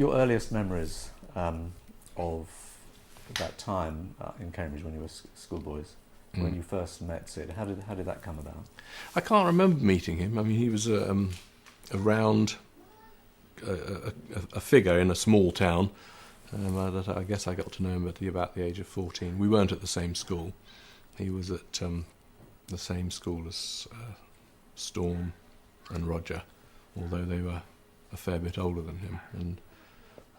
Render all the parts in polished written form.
Your earliest memories of that time in Cambridge when you were schoolboys, when you first met Sid, how did that come about? I can't remember meeting him. I mean, he was around a figure in a small town. I guess I got to know him at about the age of 14. We weren't at the same school. He was at the same school as Storm and Roger, although they were a fair bit older than him. And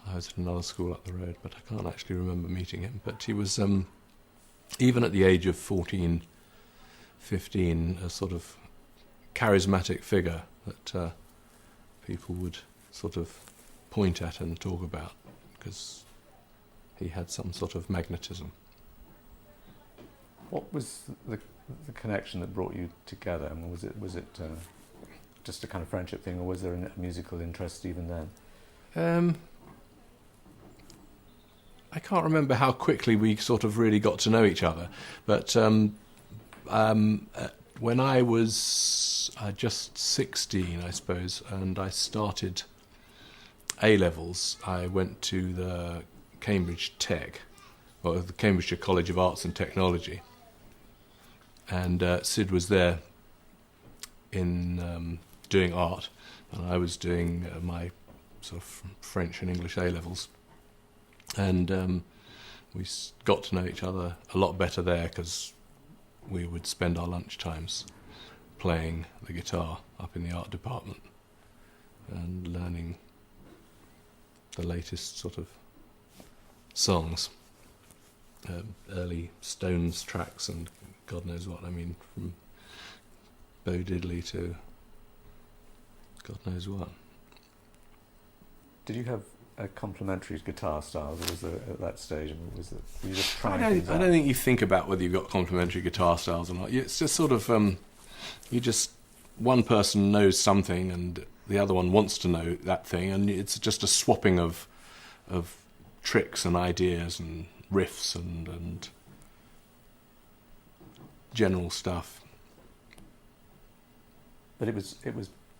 I was at another school up the road, but I can't actually remember meeting him. But he was, even at the age of 14, 15, a sort of charismatic figure that people would sort of point at and talk about, because he had some sort of magnetism. What was the connection that brought you together? I mean, was it just a kind of friendship thing, or was there a musical interest even then? I can't remember how quickly we sort of really got to know each other, but when I was just 16, I suppose, and I started A-levels, I went to the Cambridge Tech, or the Cambridgeshire College of Arts and Technology, and Sid was there in doing art, and I was doing my sort of French and English A-levels. And we got to know each other a lot better there because we would spend our lunch times playing the guitar up in the art department and learning the latest sort of songs, early Stones tracks and God knows what. I mean, from Bo Diddley to God knows what. Did you have a complementary guitar style? Was there, at that stage, were you just I trying things out? don't think you think about whether you've got complementary guitar styles or not. It's just sort of, one person knows something and the other one wants to know that thing, and it's just a swapping of tricks and ideas and riffs and general stuff. But it was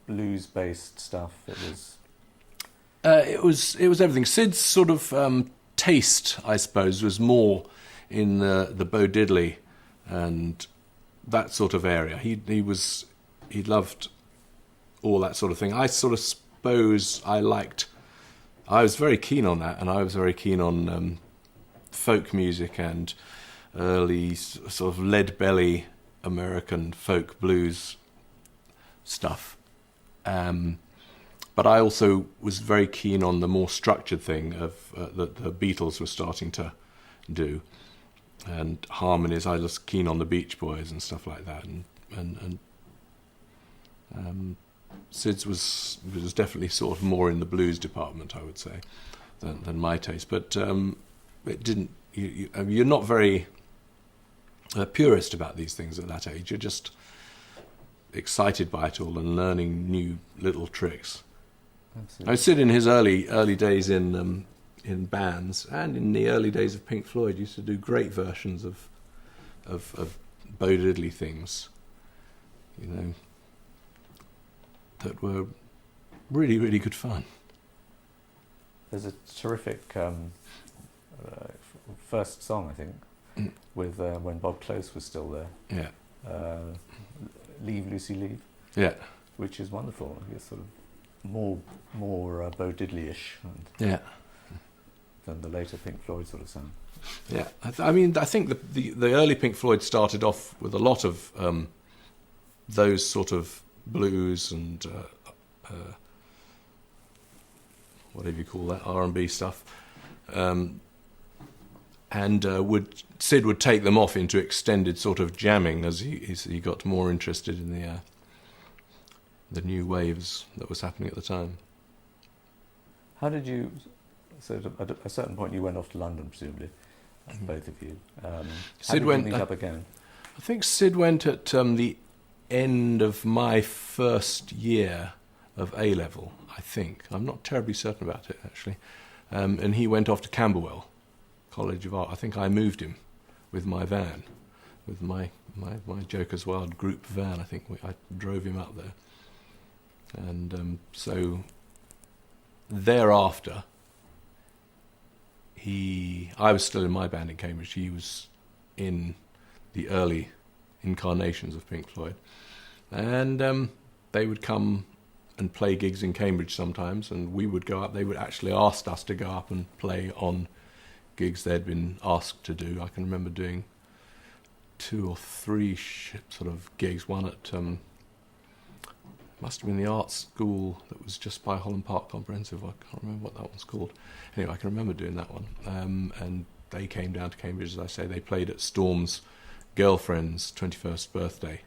blues-based stuff. It was everything. Sid's sort of taste, I suppose, was more in the Bo Diddley and that sort of area. He loved all that sort of thing. I sort of suppose I was very keen on that, and I was very keen on folk music and early sort of lead belly American folk blues stuff. But I also was very keen on the more structured thing of that the Beatles were starting to do, and harmonies. I was keen on the Beach Boys and stuff like that, and Sid's was definitely sort of more in the blues department, I would say, than my taste. But it didn't. You're not very purist about these things at that age. You're just excited by it all and learning new little tricks. Absolutely. I Sid in his early days in bands and in the early days of Pink Floyd used to do great versions of Bo Diddley things, that were really, really good fun. There's a terrific first song, I think, with when Bob Close was still there. Yeah. Leave Lucy Leave. Yeah. Which is wonderful. It's sort of more Bo Diddley-ish than the later Pink Floyd sort of sound. Yeah, I think the early Pink Floyd started off with a lot of those sort of blues and whatever you call that, R&B stuff, and Sid would take them off into extended sort of jamming as he got more interested in the new waves that was happening at the time. How did you? So at a certain point, you went off to London, presumably, both of you. How did you meet up again? I think Sid went at the end of my first year of A-level, I think. I'm not terribly certain about it, actually. And he went off to Camberwell College of Art. I think I moved him with my van, with my Joker's Wild group van. I think I drove him up there. And so thereafter, I was still in my band in Cambridge. He was in the early incarnations of Pink Floyd, and they would come and play gigs in Cambridge sometimes, and we would go up. They would actually ask us to go up and play on gigs they'd been asked to do. I can remember doing 2 or 3 sort of gigs. One at must have been the art school that was just by Holland Park Comprehensive. I can't remember what that one's called. Anyway, I can remember doing that one. And they came down to Cambridge, as I say. They played at Storm's girlfriend's 21st birthday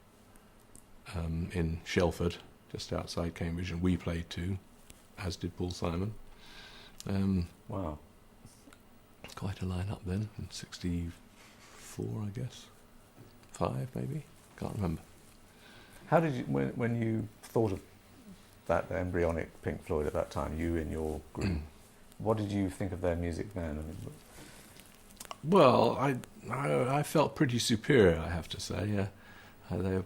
in Shelford, just outside Cambridge, and we played too, as did Paul Simon. Wow. Quite a line-up then, in 64, I guess. 5, maybe? Can't remember. How did you, when you thought of that embryonic Pink Floyd at that time, you in your group, what did you think of their music then? I mean, well, I felt pretty superior, I have to say. Yeah,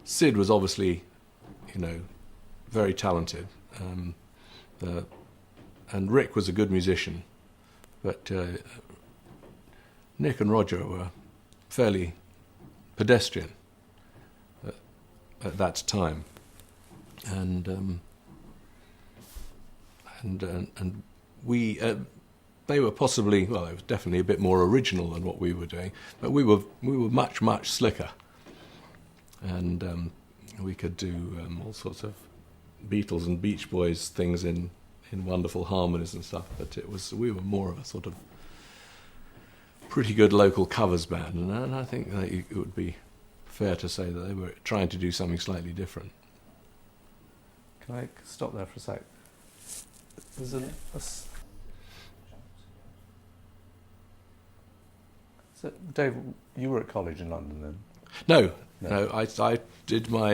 Sid was obviously, very talented, and Rick was a good musician, but Nick and Roger were fairly pedestrian at that time, and we. They were possibly, well, they were definitely a bit more original than what we were doing, but we were much slicker, and we could do all sorts of Beatles and Beach Boys things in wonderful harmonies and stuff. But we were more of a sort of pretty good local covers band, and I think that it would be fair to say that they were trying to do something slightly different. Can I stop there for a sec? There's So, Dave, you were at college in London then? No. I did my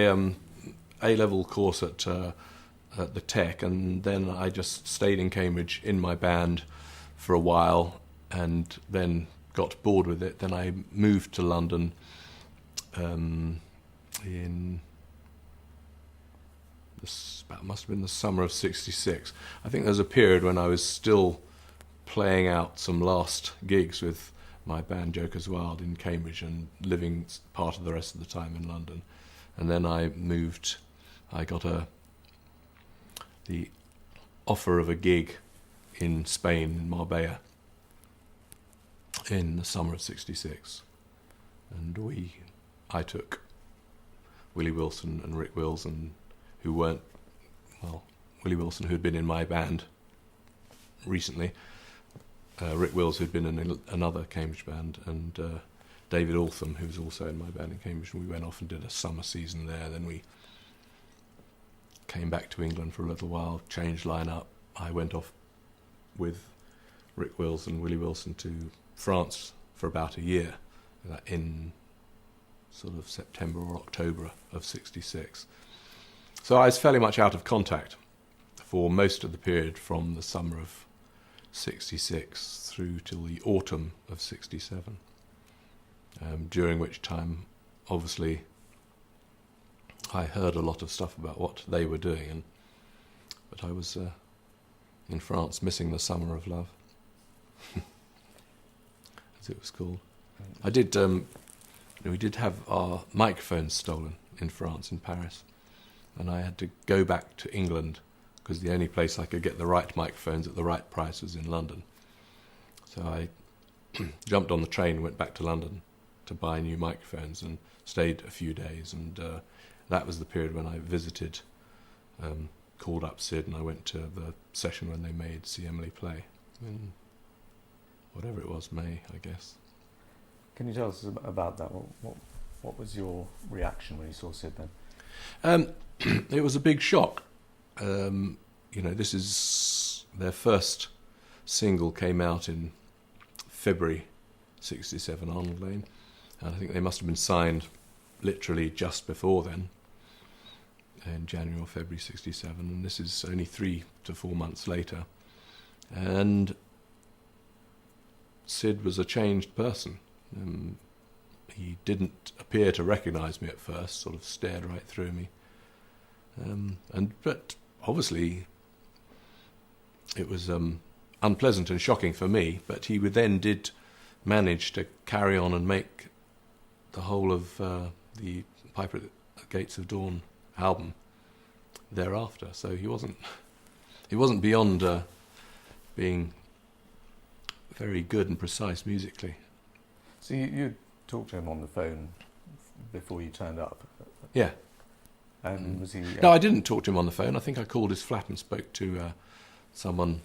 A-level course at the Tech, and then I just stayed in Cambridge in my band for a while, and then got bored with it. Then I moved to London must have been the summer of '66. I think there's a period when I was still playing out some last gigs with my band Jokers Wild in Cambridge and living part of the rest of the time in London. And then I moved, I got the offer of a gig in Spain, in Marbella, in the summer of '66. And I took Willie Wilson and Rick Wilson, who weren't, well, Willie Wilson, who'd been in my band recently, Rick Wills, who'd been in another Cambridge band, and David Altham, who was also in my band in Cambridge. And we went off and did a summer season there. Then we came back to England for a little while, changed line-up. I went off with Rick Wills and Willie Wilson to France for about a year, in sort of September or October of '66. So I was fairly much out of contact for most of the period from the summer of '66 through till the autumn of '67, during which time, obviously, I heard a lot of stuff about what they were doing, but I was in France missing the summer of love, as it was called. I did. We did have our microphones stolen in France, in Paris, and I had to go back to England, because the only place I could get the right microphones at the right price was in London. So I jumped on the train and went back to London to buy new microphones and stayed a few days. And that was the period when I visited, called up Sid, and I went to the session when they made See Emily Play in whatever it was, May, I guess. Can you tell us about that? What was your reaction when you saw Sid then? It was a big shock. This is their first single, came out in February '67, Arnold Lane, and I think they must have been signed literally just before then, in January or February '67, and this is only 3 to 4 months later, and Sid was a changed person. He didn't appear to recognise me at first, sort of stared right through me, but obviously it was unpleasant and shocking for me, but he then did manage to carry on and make the whole of the Piper at the Gates of Dawn album thereafter. So he wasn't beyond being very good and precise musically. So you talked to him on the phone before you turned up? Yeah. And was he... No, I didn't talk to him on the phone. I think I called his flat and spoke to someone,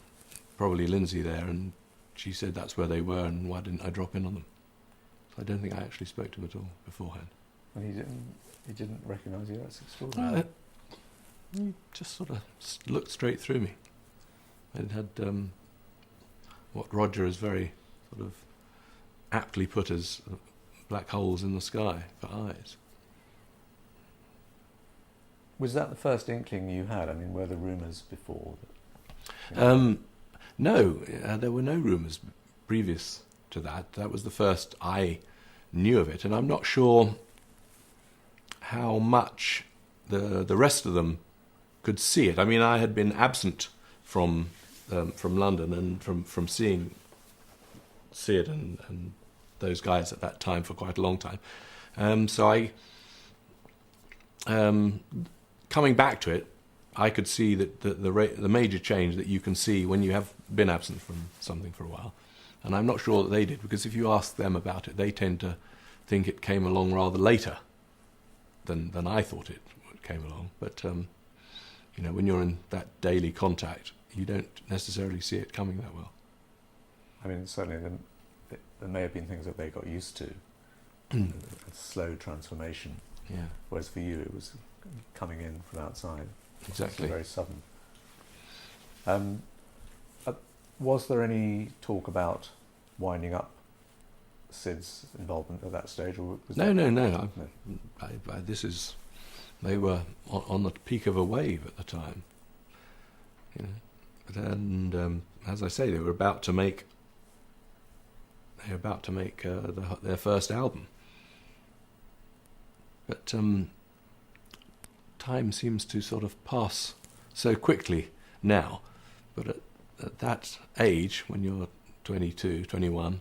probably Lindsay there, and she said that's where they were and why didn't I drop in on them. So I don't think I actually spoke to him at all beforehand. And he didn't recognise you? That's extraordinary. He just sort of looked straight through me. It had what Roger has very sort of aptly put as black holes in the sky for eyes. Was that the first inkling you had? I mean, were there rumours before? No, there were no rumours previous to that. That was the first I knew of it, and I'm not sure how much the rest of them could see it. I mean, I had been absent from London and from seeing Sid and those guys at that time for quite a long time. So I, coming back to it, I could see that the major change that you can see when you have been absent from something for a while. And I'm not sure that they did, because if you ask them about it, they tend to think it came along rather later than I thought it came along. But when you're in that daily contact, you don't necessarily see it coming that well. I mean, certainly there may have been things that they got used to, a slow transformation. Yeah. Whereas for you, it was coming in from outside. Exactly. Very sudden. Was there any talk about winding up Sid's involvement at that stage? Or was No. They were on the peak of a wave at the time. And as I say, they were about to make their first album. But time seems to sort of pass so quickly now. But at that age, when you're 22, 21,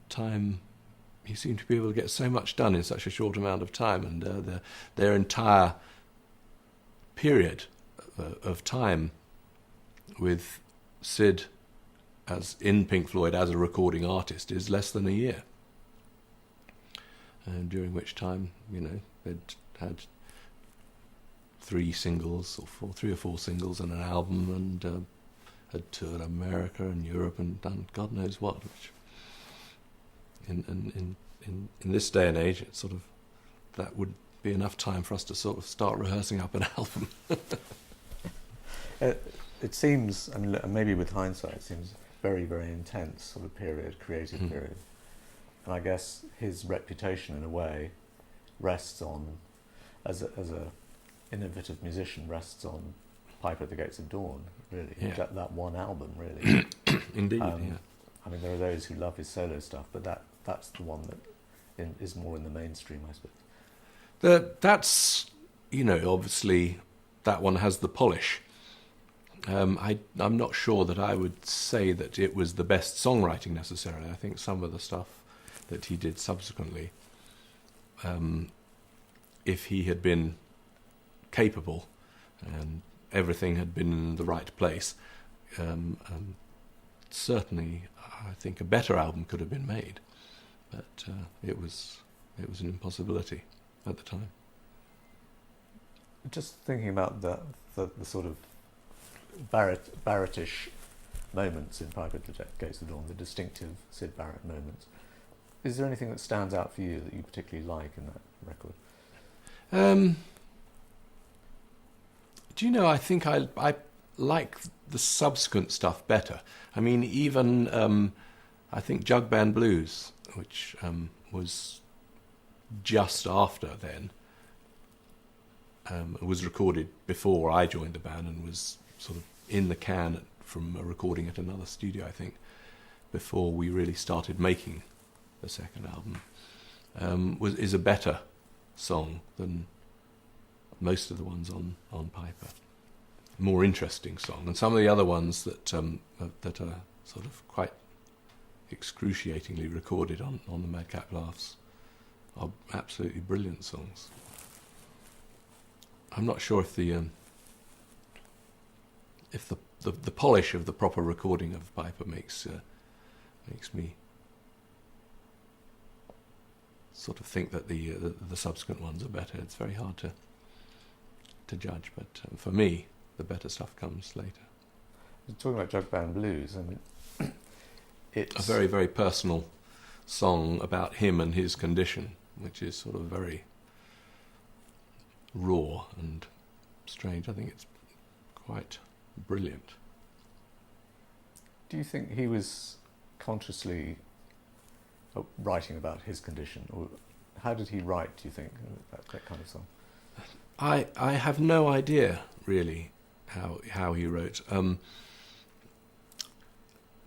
time, you seem to be able to get so much done in such a short amount of time, and their entire period of time with Sid as in Pink Floyd as a recording artist is less than a year, and during which time they'd had three or four singles and an album, and had toured America and Europe and done God knows what, which in this day and age, it's sort of, that would be enough time for us to sort of start rehearsing up an album. It seems, I mean, maybe with hindsight, it seems very, very intense sort of period, creative period. And I guess his reputation, in a way, rests on, as a innovative musician, rests on Piper at the Gates of Dawn, really. Yeah. That one album, really. Indeed, yeah. I mean, there are those who love his solo stuff, but that's the one that is more in the mainstream, I suppose. That's, obviously, that one has the polish. I'm not sure that I would say that it was the best songwriting necessarily. I think some of the stuff that he did subsequently, if he had been capable and everything had been in the right place, certainly I think a better album could have been made. But it was an impossibility at the time. Just thinking about the sort of Barrettish moments in Piper at the Gates of Dawn, the distinctive Sid Barrett moments. Is there anything that stands out for you that you particularly like in that record? Do you know, I think I like the subsequent stuff better. I mean, even I think Jug Band Blues, which was just after then, was recorded before I joined the band and was sort of in the can from a recording at another studio, I think, before we really started making the second album, is a better song than most of the ones on Piper. more interesting song. And some of the other ones that are sort of quite excruciatingly recorded on the Madcap Laughs are absolutely brilliant songs. I'm not sure if the polish of the proper recording of Piper makes me sort of think that the subsequent ones are better. It's very hard to judge, but for me, the better stuff comes later. You're talking about Jug Band Blues, I mean, it's a very, very personal song about him and his condition, which is sort of very raw and strange. I think it's quite brilliant. Do you think he was consciously writing about his condition, or how did he write, do you think, that kind of song? I have no idea, really, how he wrote.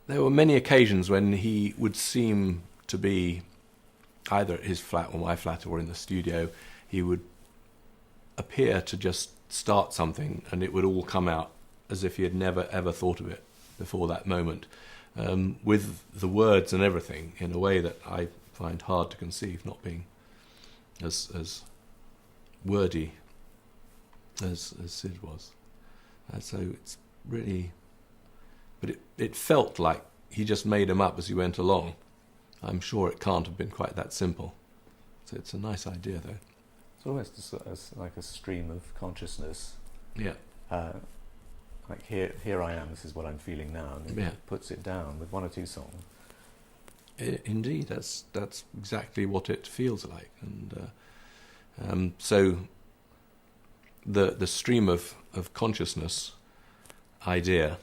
There were many occasions when he would seem to be either at his flat or my flat or in the studio. He would appear to just start something and it would all come out as if he had never ever thought of it before that moment, with the words and everything in a way that I find hard to conceive, not being as wordy as Sid was. So it's really... But it felt like he just made them up as he went along. I'm sure it can't have been quite that simple. So it's a nice idea, though. It's almost like a stream of consciousness. Yeah. Like here I am, this is what I'm feeling now, and Yeah. it puts it down with one or two songs. Indeed, that's exactly what it feels like. And so the stream of consciousness idea,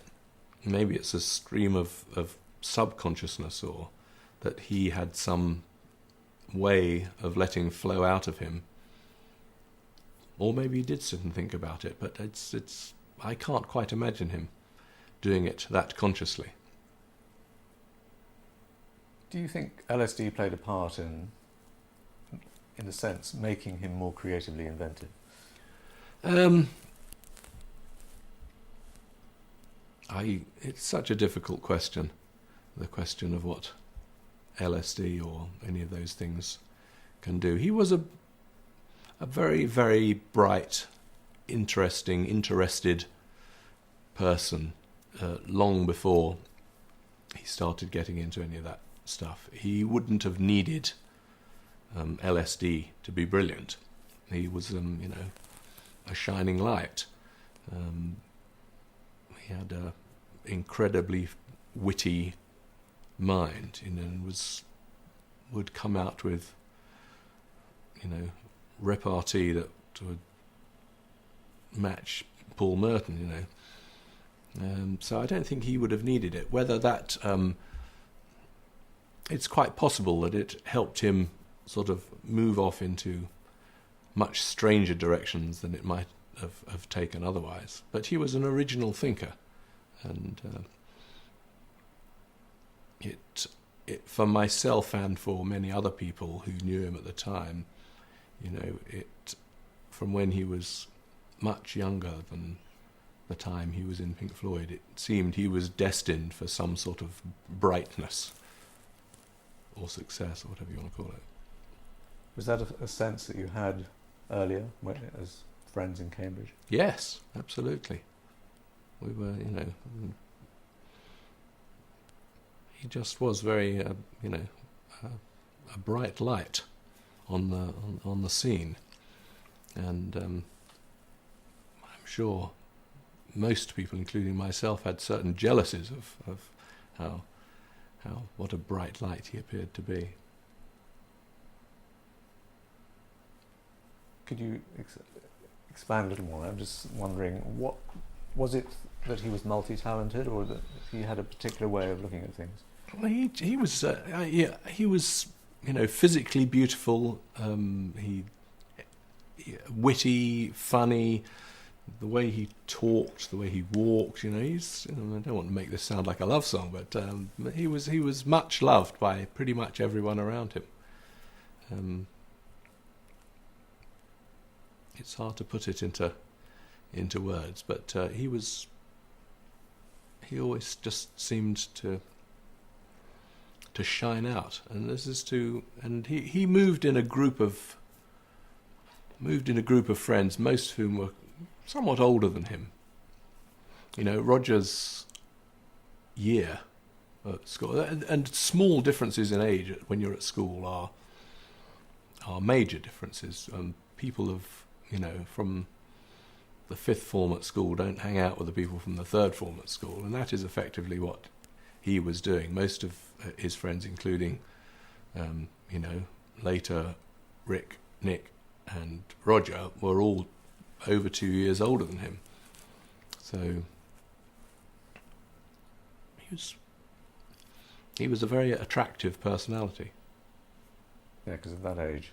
maybe it's a stream of subconsciousness, or that he had some way of letting flow out of him, or maybe he did sit and think about it, but it's I can't quite imagine him doing it that consciously. Do you think LSD played a part in a sense, making him more creatively inventive? It's such a difficult question, the question of what LSD or any of those things can do. He was a very, very bright, interested person long before he started getting into any of that stuff. He wouldn't have needed LSD to be brilliant. He was, a shining light. He had a incredibly witty mind, and would come out with, repartee that would match Paul Merton, So I don't think he would have needed it. Whether that, it's quite possible that it helped him sort of move off into much stranger directions than it might have taken otherwise. But he was an original thinker, and it for myself and for many other people who knew him at the time, from when he was much younger than the time he was in Pink Floyd, it seemed he was destined for some sort of brightness or success, or whatever you want to call it. Was that a sense that you had earlier, as friends in Cambridge? Yes, absolutely. We were, he just was very, a bright light on the scene, and I'm sure most people, including myself, had certain jealousies of what a bright light he appeared to be. Could you expand a little more? I'm just wondering, what was it that he was multi-talented, or that he had a particular way of looking at things? Well, he was physically beautiful. He witty, funny. The way he talked, the way he walked. He's. I don't want to make this sound like a love song, but he was much loved by pretty much everyone around him. It's hard to put it into into words. But he always just seemed to shine out, and he moved in a group of friends, most of whom were somewhat older than him. You know, Roger's year at school, and small differences in age when you're at school are major differences. People from the fifth form at school don't hang out with the people from the third form at school, and that is effectively what he was doing. Most of his friends, including later Rick, Nick and Roger, were all over 2 years older than him. So he was a very attractive personality. Yeah, because at that age,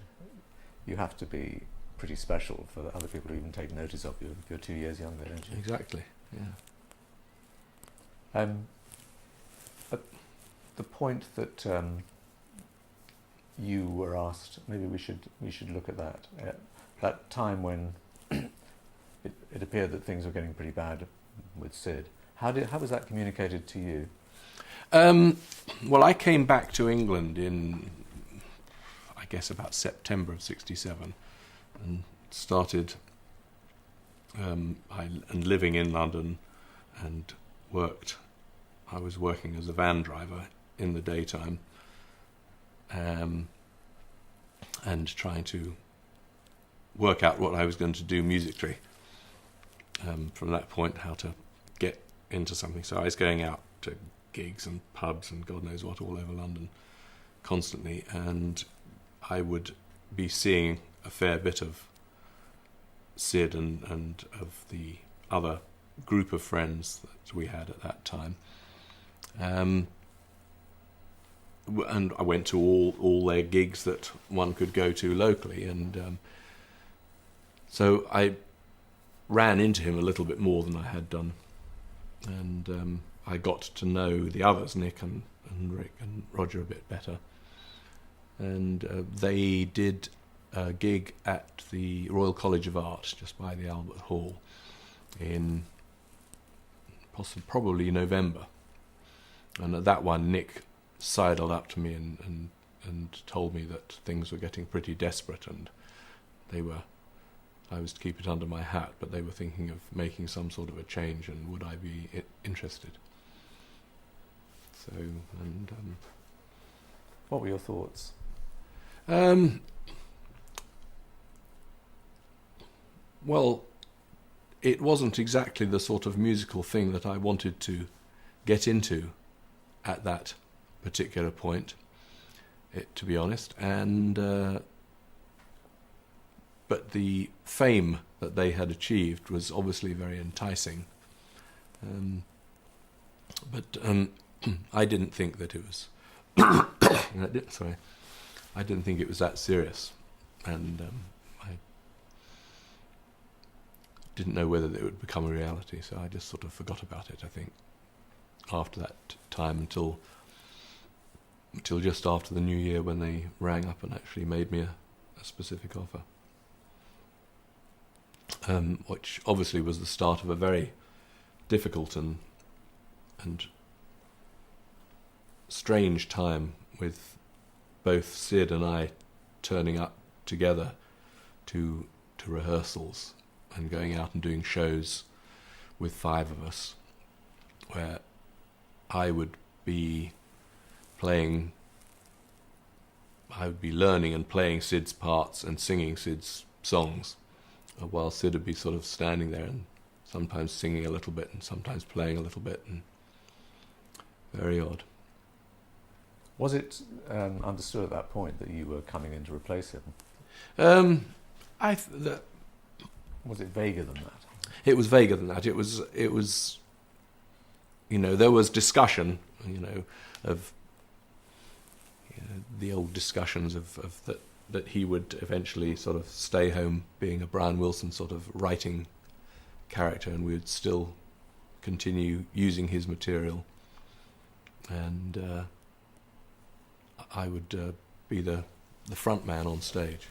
you have to be pretty special for other people to even take notice of you if you're 2 years younger, don't you? Exactly, yeah. At the point that you were asked, maybe we should look at that. At that time when it appeared that things were getting pretty bad with Sid, how was that communicated to you? Well, I came back to England in, I guess, about September of '67, and started and living in London, and worked. I was working as a van driver in the daytime, and trying to work out what I was going to do musically. From that point, how to get into something. So I was going out to gigs and pubs and God knows what all over London constantly, and I would be seeing a fair bit of Sid and of the other group of friends that we had at that time. And I went to all their gigs that one could go to locally, and so I ran into him a little bit more than I had done, and I got to know the others, Nick and Rick and Roger, a bit better, and they did a gig at the Royal College of Art just by the Albert Hall in probably November, and at that one Nick sidled up to me and told me that things were getting pretty desperate, and I was to keep it under my hat, but they were thinking of making some sort of a change, and would I be interested? So, and what were your thoughts? Well, it wasn't exactly the sort of musical thing that I wanted to get into at that particular point, to be honest, and but the fame that they had achieved was obviously very enticing. But I didn't think that it was. Sorry, I didn't think it was that serious, and I didn't know whether it would become a reality. So I just sort of forgot about it, I think, after that time until just after the New Year, when they rang up and actually made me a specific offer. Which obviously was the start of a very difficult and strange time, with both Sid and I turning up together to rehearsals and going out and doing shows with 5 of us, where I would be learning and playing Sid's parts and singing Sid's songs, while Sid would be sort of standing there and sometimes singing a little bit and sometimes playing a little bit, and very odd. Was it understood at that point that you were coming in to replace him? Was it vaguer than that? It was vaguer than that. It was. There was discussion, of the old discussions of that he would eventually sort of stay home being a Brian Wilson sort of writing character, and we would still continue using his material, and I would be the front man on stage.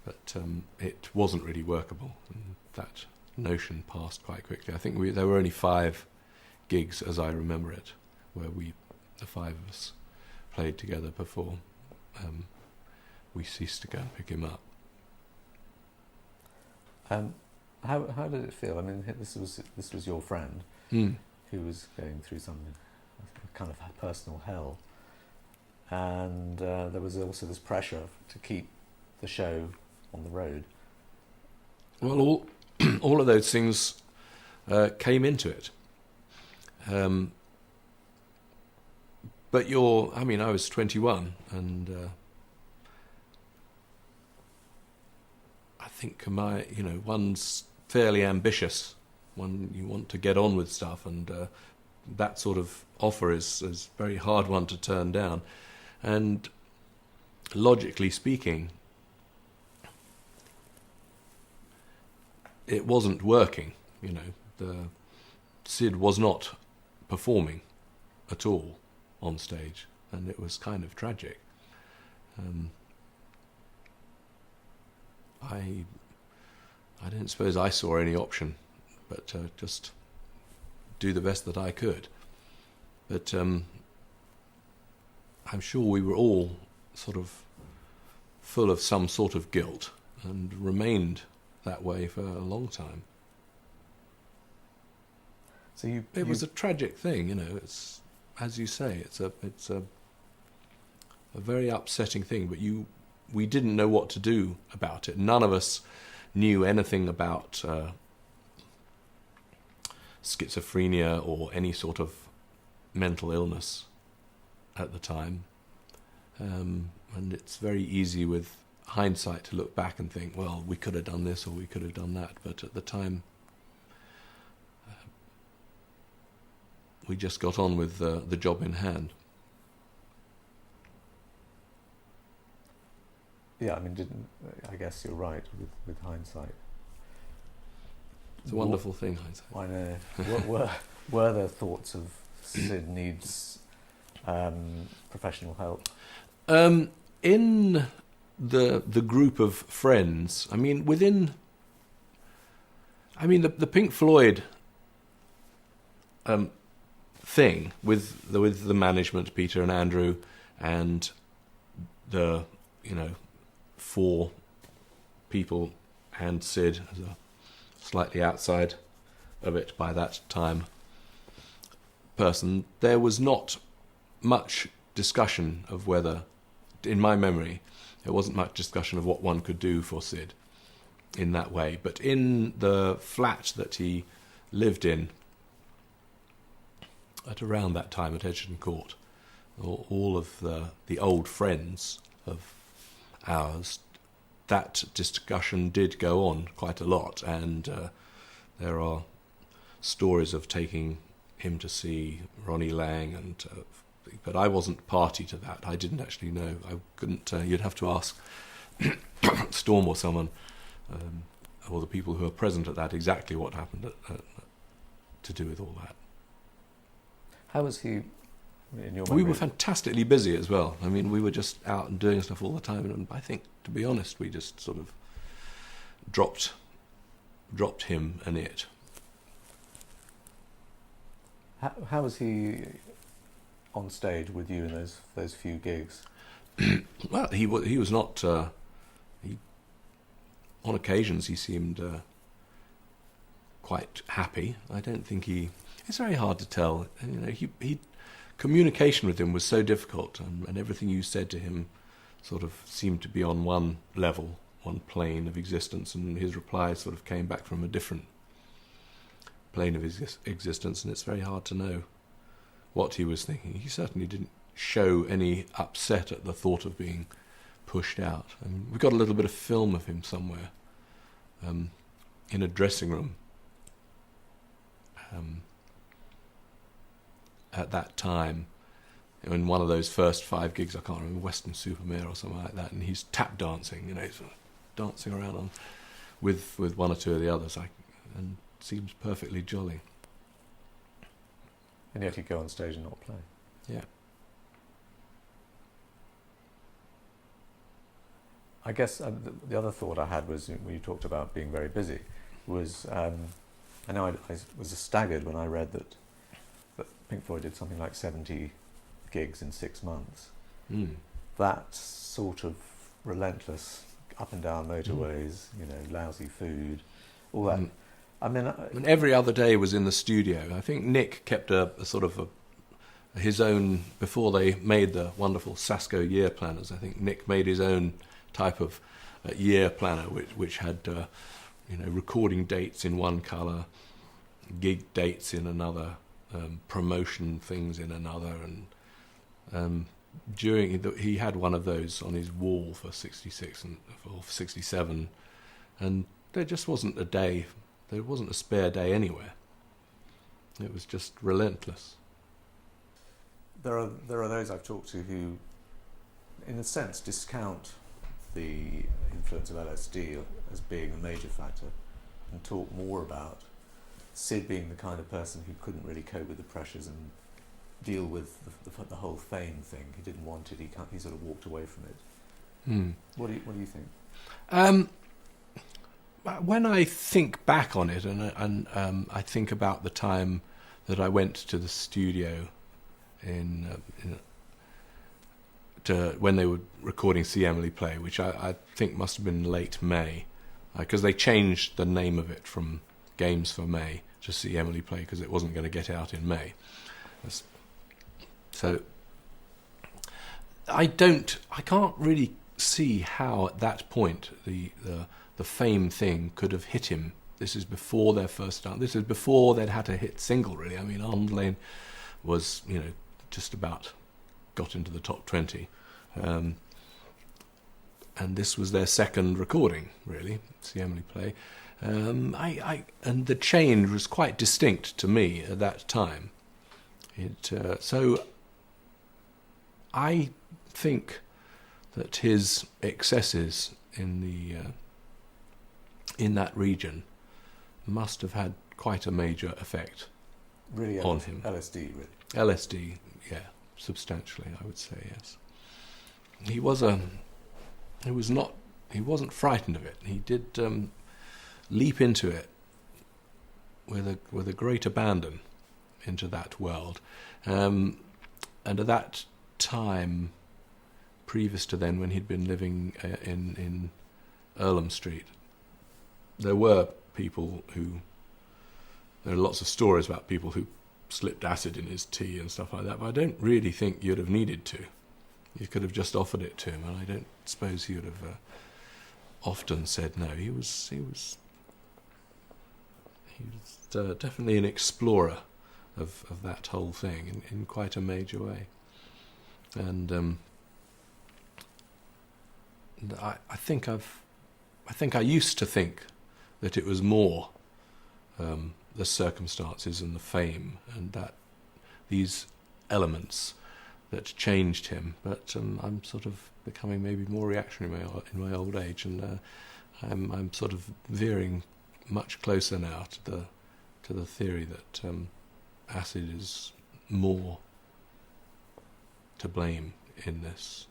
But it wasn't really workable, and that notion passed quite quickly. I think there were only 5 gigs, as I remember it, where the 5 of us, played together before we ceased to go and pick him up. How did it feel? I mean, this was your friend who was going through some kind of personal hell, and there was also this pressure to keep the show on the road. Well, all of those things came into it. But I was 21, and I think one's fairly ambitious. You want to get on with stuff, and that sort of offer is a very hard one to turn down. And logically speaking, it wasn't working. Sid was not performing at all on stage, and it was kind of tragic. I didn't suppose I saw any option but just do the best that I could. But I'm sure we were all sort of full of some sort of guilt, and remained that way for a long time. So it was a tragic thing, It's, as you say, it's a very upsetting thing. But we didn't know what to do about it. None of us knew anything about schizophrenia or any sort of mental illness at the time, and it's very easy with hindsight to look back and think, well, we could have done this or we could have done that. But at the time, we just got on with the job in hand. Yeah, I mean, I guess you're right with hindsight. It's a wonderful thing, hindsight. I know. Were there thoughts of Sid needs professional help? In the group of friends, the Pink Floyd thing with the management, Peter and Andrew, and the 4 people and Sid as a slightly outside of it by that time person, there was not much discussion of whether, in my memory, there wasn't much discussion of what one could do for Sid in that way. But in the flat that he lived in at around that time at Edgerton Court, all of the old friends of ours, that discussion did go on quite a lot, and there are stories of taking him to see Ronnie Lang, and but I wasn't party to that. I didn't actually know. I couldn't. You'd have to ask Storm or someone, or the people who were present at that, exactly what happened to do with all that. How was he? In your we were fantastically busy as well. We were just out and doing stuff all the time, and I think, to be honest, we just sort of dropped him and it. How was he on stage with you in those few gigs? Well, he was not. On occasions, he seemed quite happy. I don't think he. It's very hard to tell. He communication with him was so difficult, and everything you said to him sort of seemed to be on one level, one plane of existence, and his replies sort of came back from a different plane of existence, and it's very hard to know what he was thinking. He certainly didn't show any upset at the thought of being pushed out. We've got a little bit of film of him somewhere in a dressing room at that time, in one of those first 5 gigs, I can't remember, Western Supermare or something like that, and he's tap dancing, sort of dancing around with one or two of the others, and seems perfectly jolly. And yet he'd go on stage and not play. Yeah. I guess the other thought I had was when you talked about being very busy, was, I know I was staggered when I read that Pink Floyd did something like 70 gigs in 6 months. That sort of relentless up and down motorways, lousy food, all that. I mean, and every other day was in the studio. I think Nick kept a sort of his own, before they made the wonderful Sasko year planners. I think Nick made his own type of year planner, which had recording dates in one colour, gig dates in another, promotion things in another, and he had one of those on his wall for 66 and for 67, and there just wasn't a day, there wasn't a spare day anywhere. It was just relentless. There are those I've talked to who, in a sense, discount the influence of LSD as being a major factor, and talk more about Sid being the kind of person who couldn't really cope with the pressures and deal with the whole fame thing. He didn't want it. He sort of walked away from it. What do you think? When I think back on it, and I think about the time that I went to the studio when they were recording See Emily Play, which I think must have been late May, because they changed the name of it from Games for May to See Emily Play because it wasn't going to get out in May. So I can't really see how at that point the fame thing could have hit him. This is before their first start. This is before they'd had a hit single, really. I mean, Arms Lane was, just about got into the top 20. And this was their second recording, really, See Emily Play. And the change was quite distinct to me at that time. So I think that his excesses in that region must have had quite a major effect really on him. LSD, really. LSD, yeah, substantially, I would say, yes. He wasn't frightened of it. He did leap into it with a great abandon into that world. And at that time, previous to then, when he'd been living in Earlham Street, there are lots of stories about people who slipped acid in his tea and stuff like that, but I don't really think you'd have needed to. You could have just offered it to him, and I don't suppose he would have often said no. He was definitely an explorer of that whole thing in quite a major way. And I think I used to think that it was more the circumstances and the fame and that these elements that changed him. But I'm sort of becoming maybe more reactionary in my old age, and I'm sort of veering much closer now to the theory that acid is more to blame in this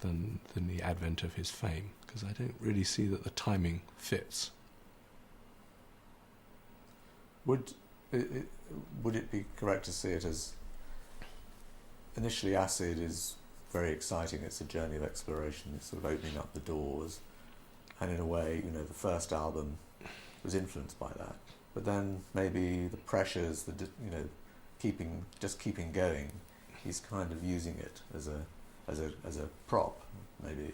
than the advent of his fame, because I don't really see that the timing fits. Would it be correct to see it as initially acid is very exciting, it's a journey of exploration, it's sort of opening up the doors, and in a way, the first album was influenced by that, but then maybe the pressures, keeping going, he's kind of using it as a prop, maybe.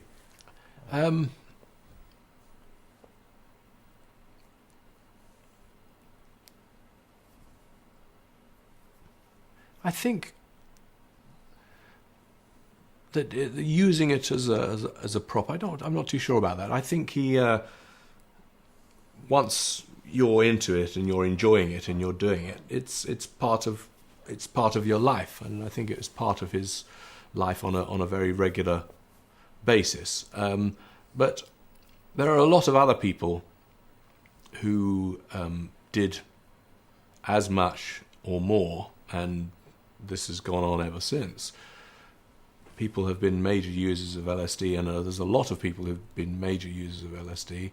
I think that using it as a prop, I'm not too sure about that. I think he once you're into it and you're enjoying it and you're doing it, it's part of your life, and I think it was part of his life on a very regular basis. But there are a lot of other people who did as much or more, and this has gone on ever since. People have been major users of LSD, and there's a lot of people who've been major users of LSD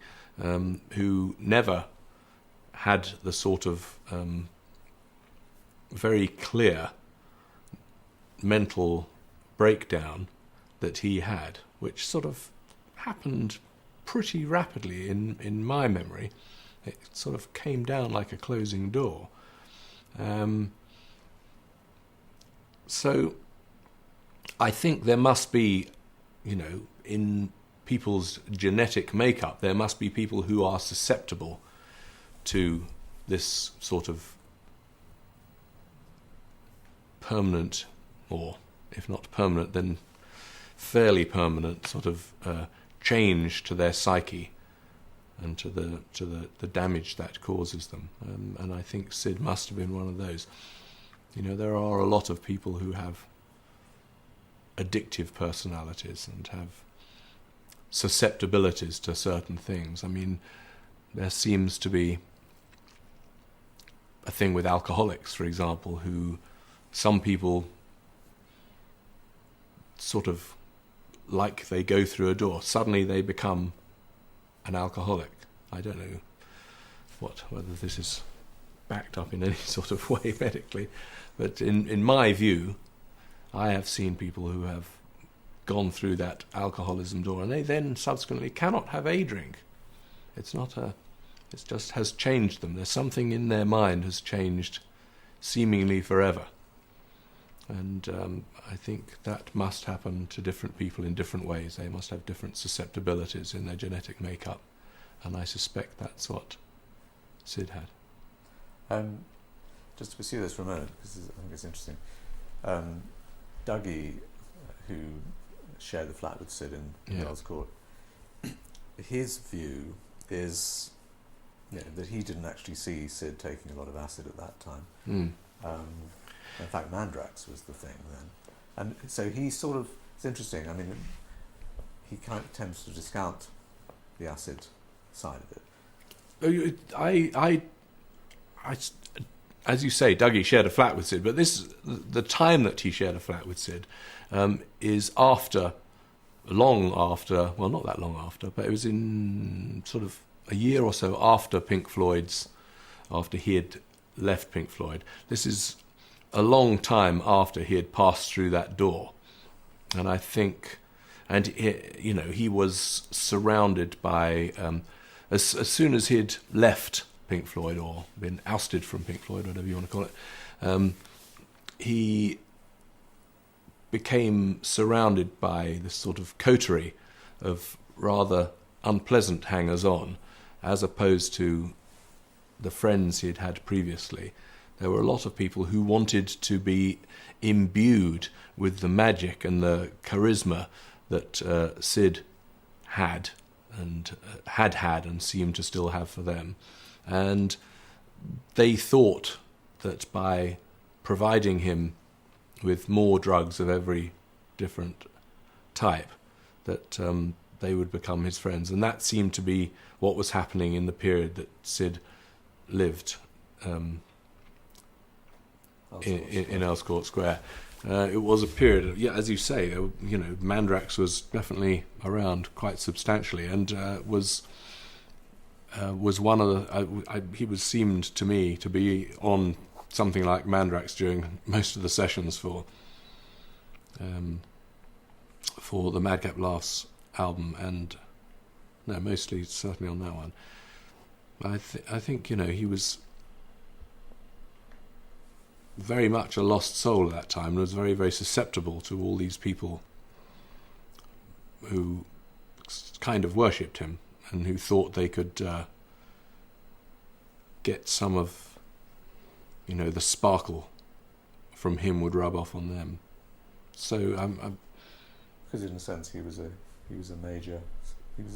who never had the sort of very clear mental breakdown that he had, which sort of happened pretty rapidly in my memory. It sort of came down like a closing door. So I think there must be, in people's genetic makeup, there must be people who are susceptible to this sort of permanent, or if not permanent, then fairly permanent sort of change to their psyche and to the damage that causes them. And I think Sid must have been one of those. There are a lot of people who have addictive personalities and have susceptibilities to certain things. I mean, there seems to be a thing with alcoholics, for example, who some people sort of, like they go through a door, suddenly they become an alcoholic. I don't know whether this is backed up in any sort of way medically, but in my view, I have seen people who have gone through that alcoholism door and they then subsequently cannot have a drink. It just has changed them. There's something in their mind has changed seemingly forever. And I think that must happen to different people in different ways. They must have different susceptibilities in their genetic makeup. And I suspect that's what Sid had. Just to pursue this for a moment, because I think it's interesting. Dougie, who shared the flat with Sid in Earl's Court, his view is that he didn't actually see Sid taking a lot of acid at that time. In fact, Mandrax was the thing then. And so he sort of, it's interesting, I mean, he kind of tends to discount the acid side of it. I as you say, Dougie shared a flat with Sid, but the time that he shared a flat with Sid is long after, well, not that long after, but it was in sort of a year or so after after he had left Pink Floyd. This is a long time after he had passed through that door. And I think, he was surrounded by, as soon as he'd left Pink Floyd, or been ousted from Pink Floyd, whatever you want to call it, he became surrounded by this sort of coterie of rather unpleasant hangers-on, as opposed to the friends he'd had previously. There were a lot of people who wanted to be imbued with the magic and the charisma that Sid had and seemed to still have for them. And they thought that by providing him with more drugs of every different type, that they would become his friends. And that seemed to be what was happening in the period that Sid lived in Earl's Court Square. It was a period, as you say, Mandrax was definitely around quite substantially, and was one of the. He seemed to me to be on something like Mandrax during most of the sessions for the Madcap Laughs album, and mostly certainly on that one. I think he was very much a lost soul at that time, and was very, very susceptible to all these people who kind of worshipped him and who thought they could get some of the sparkle from him would rub off on them. So because in a sense he was a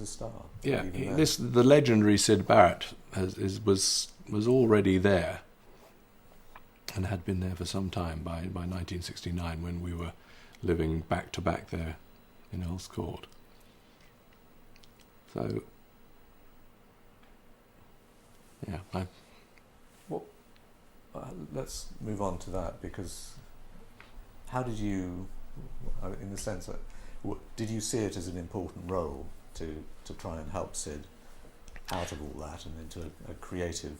star. Yeah, the legendary Syd Barrett was already there, and had been there for some time by 1969, when we were living back to back there in Earl's Court. So, yeah. Let's move on to that, because how did you, in the sense that, did you see it as an important role to try and help Sid out of all that and into a creative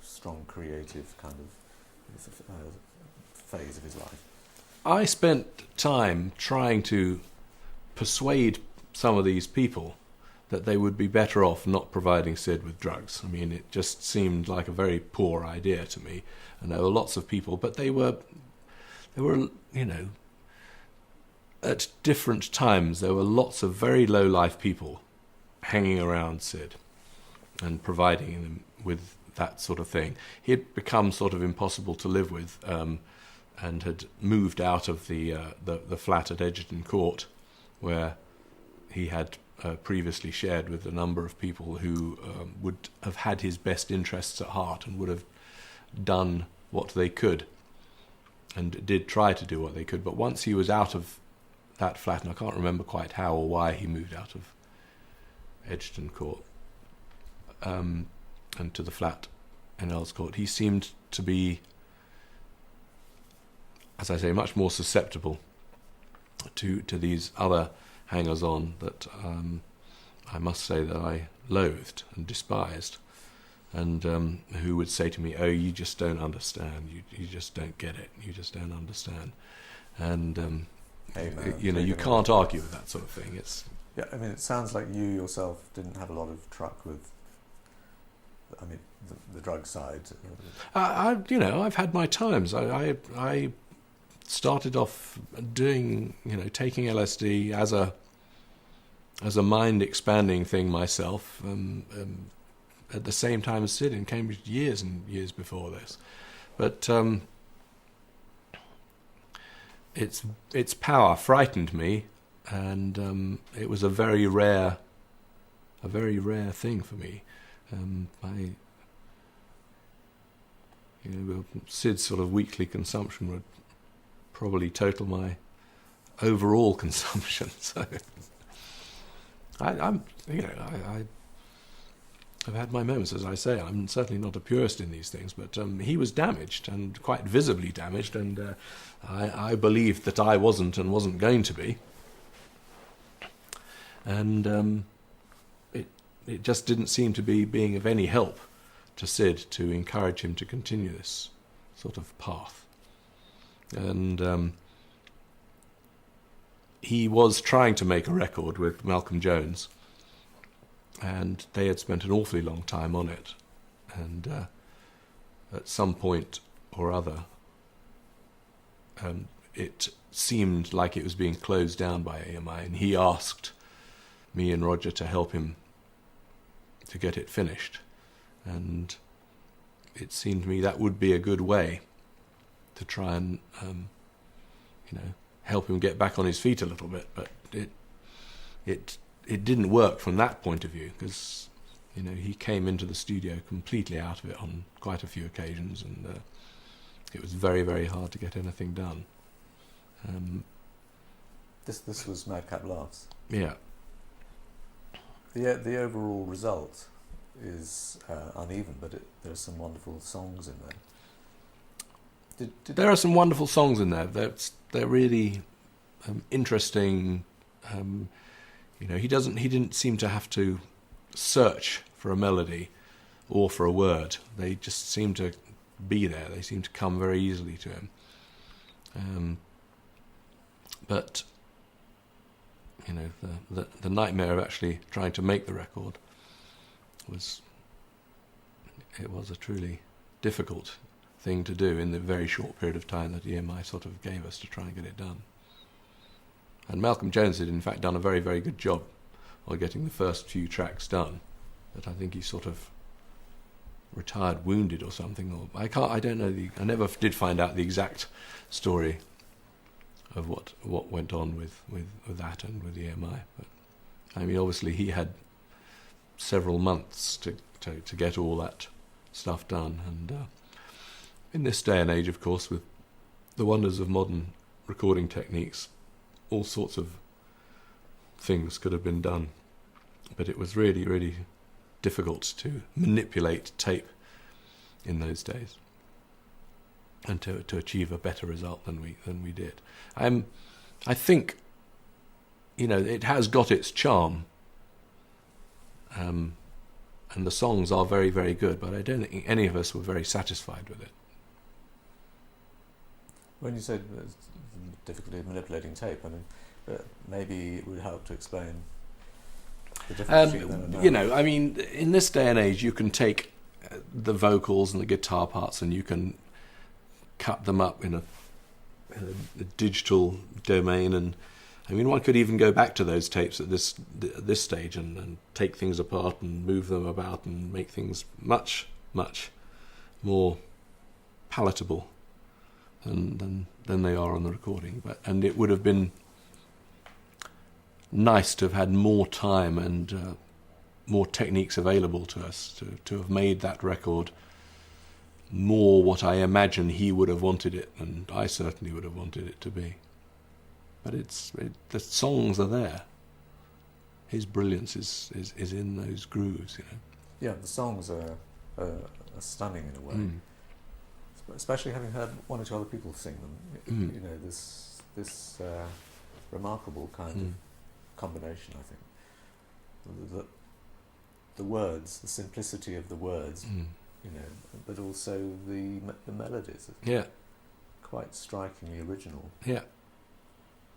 strong creative kind of phase of his life? I spent time trying to persuade some of these people that they would be better off not providing Sid with drugs. I mean, it just seemed like a very poor idea to me. And there were lots of people, but they were, at different times, there were lots of very low-life people hanging around Sid and providing him with that sort of thing. He had become sort of impossible to live with, and had moved out of the flat at Edgerton Court, where he had previously shared with a number of people who would have had his best interests at heart and would have done what they could, and did try to do what they could. But once he was out of that flat, and I can't remember quite how or why he moved out of Edgerton Court and to the flat in Earl's Court, he seemed to be, as I say, much more susceptible to these other hangers-on that I must say that I loathed and despised, and who would say to me, "Oh, you just don't understand. You just don't get it. You just don't understand." And you can't argue with that sort of thing. It's it sounds like you yourself didn't have a lot of truck with, the drug side. I've had my times. I started off doing, taking LSD as a mind expanding thing myself, at the same time as Sid in Cambridge years and years before this, but its power frightened me, and it was a very rare thing for me. Sid's sort of weekly consumption would probably total my overall consumption. So I've had my moments, as I say. I'm certainly not a purist in these things, but he was damaged, and quite visibly damaged, and I believed that I wasn't and wasn't going to be. And it just didn't seem to be being of any help to Sid to encourage him to continue this sort of path. And he was trying to make a record with Malcolm Jones, and they had spent an awfully long time on it. And at some point or other, it seemed like it was being closed down by AMI, and he asked me and Roger to help him to get it finished. And it seemed to me that would be a good way to try and help him get back on his feet a little bit. But it didn't work from that point of view, because he came into the studio completely out of it on quite a few occasions, and it was very, very hard to get anything done. This was Madcap Laughs. Yeah. The overall result is uneven, but there are some wonderful songs in there. There are some wonderful songs in there. They're really interesting. He didn't seem to have to search for a melody or for a word. They just seemed to be there. They seemed to come very easily to him. But the nightmare of actually trying to make the record was a truly difficult thing to do in the very short period of time that EMI sort of gave us to try and get it done. And Malcolm Jones had in fact done a very, very good job on getting the first few tracks done, but I think he sort of retired wounded or something, or I don't know, I never did find out the exact story of what went on with that and with EMI. But I mean, obviously he had several months to get all that stuff done, and in this day and age, of course, with the wonders of modern recording techniques, all sorts of things could have been done, but it was really, really difficult to manipulate tape in those days and to achieve a better result than we did. I think it has got its charm, and and the songs are very, very good, but I don't think any of us were very satisfied with it. When you said there's difficulty of manipulating tape, I mean, maybe it would help to explain the difference between then and now. You know, I mean, in this day and age, you can take the vocals and the guitar parts and you can cut them up in a digital domain, and I mean, one could even go back to those tapes at this stage and take things apart and move them about and make things much, much more palatable than they are on the recording. And it would have been nice to have had more time and more techniques available to us to have made that record more what I imagine he would have wanted it, and I certainly would have wanted it to be. But the songs are there. His brilliance is in those grooves, you know. Yeah, the songs are stunning in a way. Especially having heard one or two other people sing them. You know, this remarkable kind of combination, I think. The words, the simplicity of the words, you know, but also the melodies are quite strikingly original. Yeah.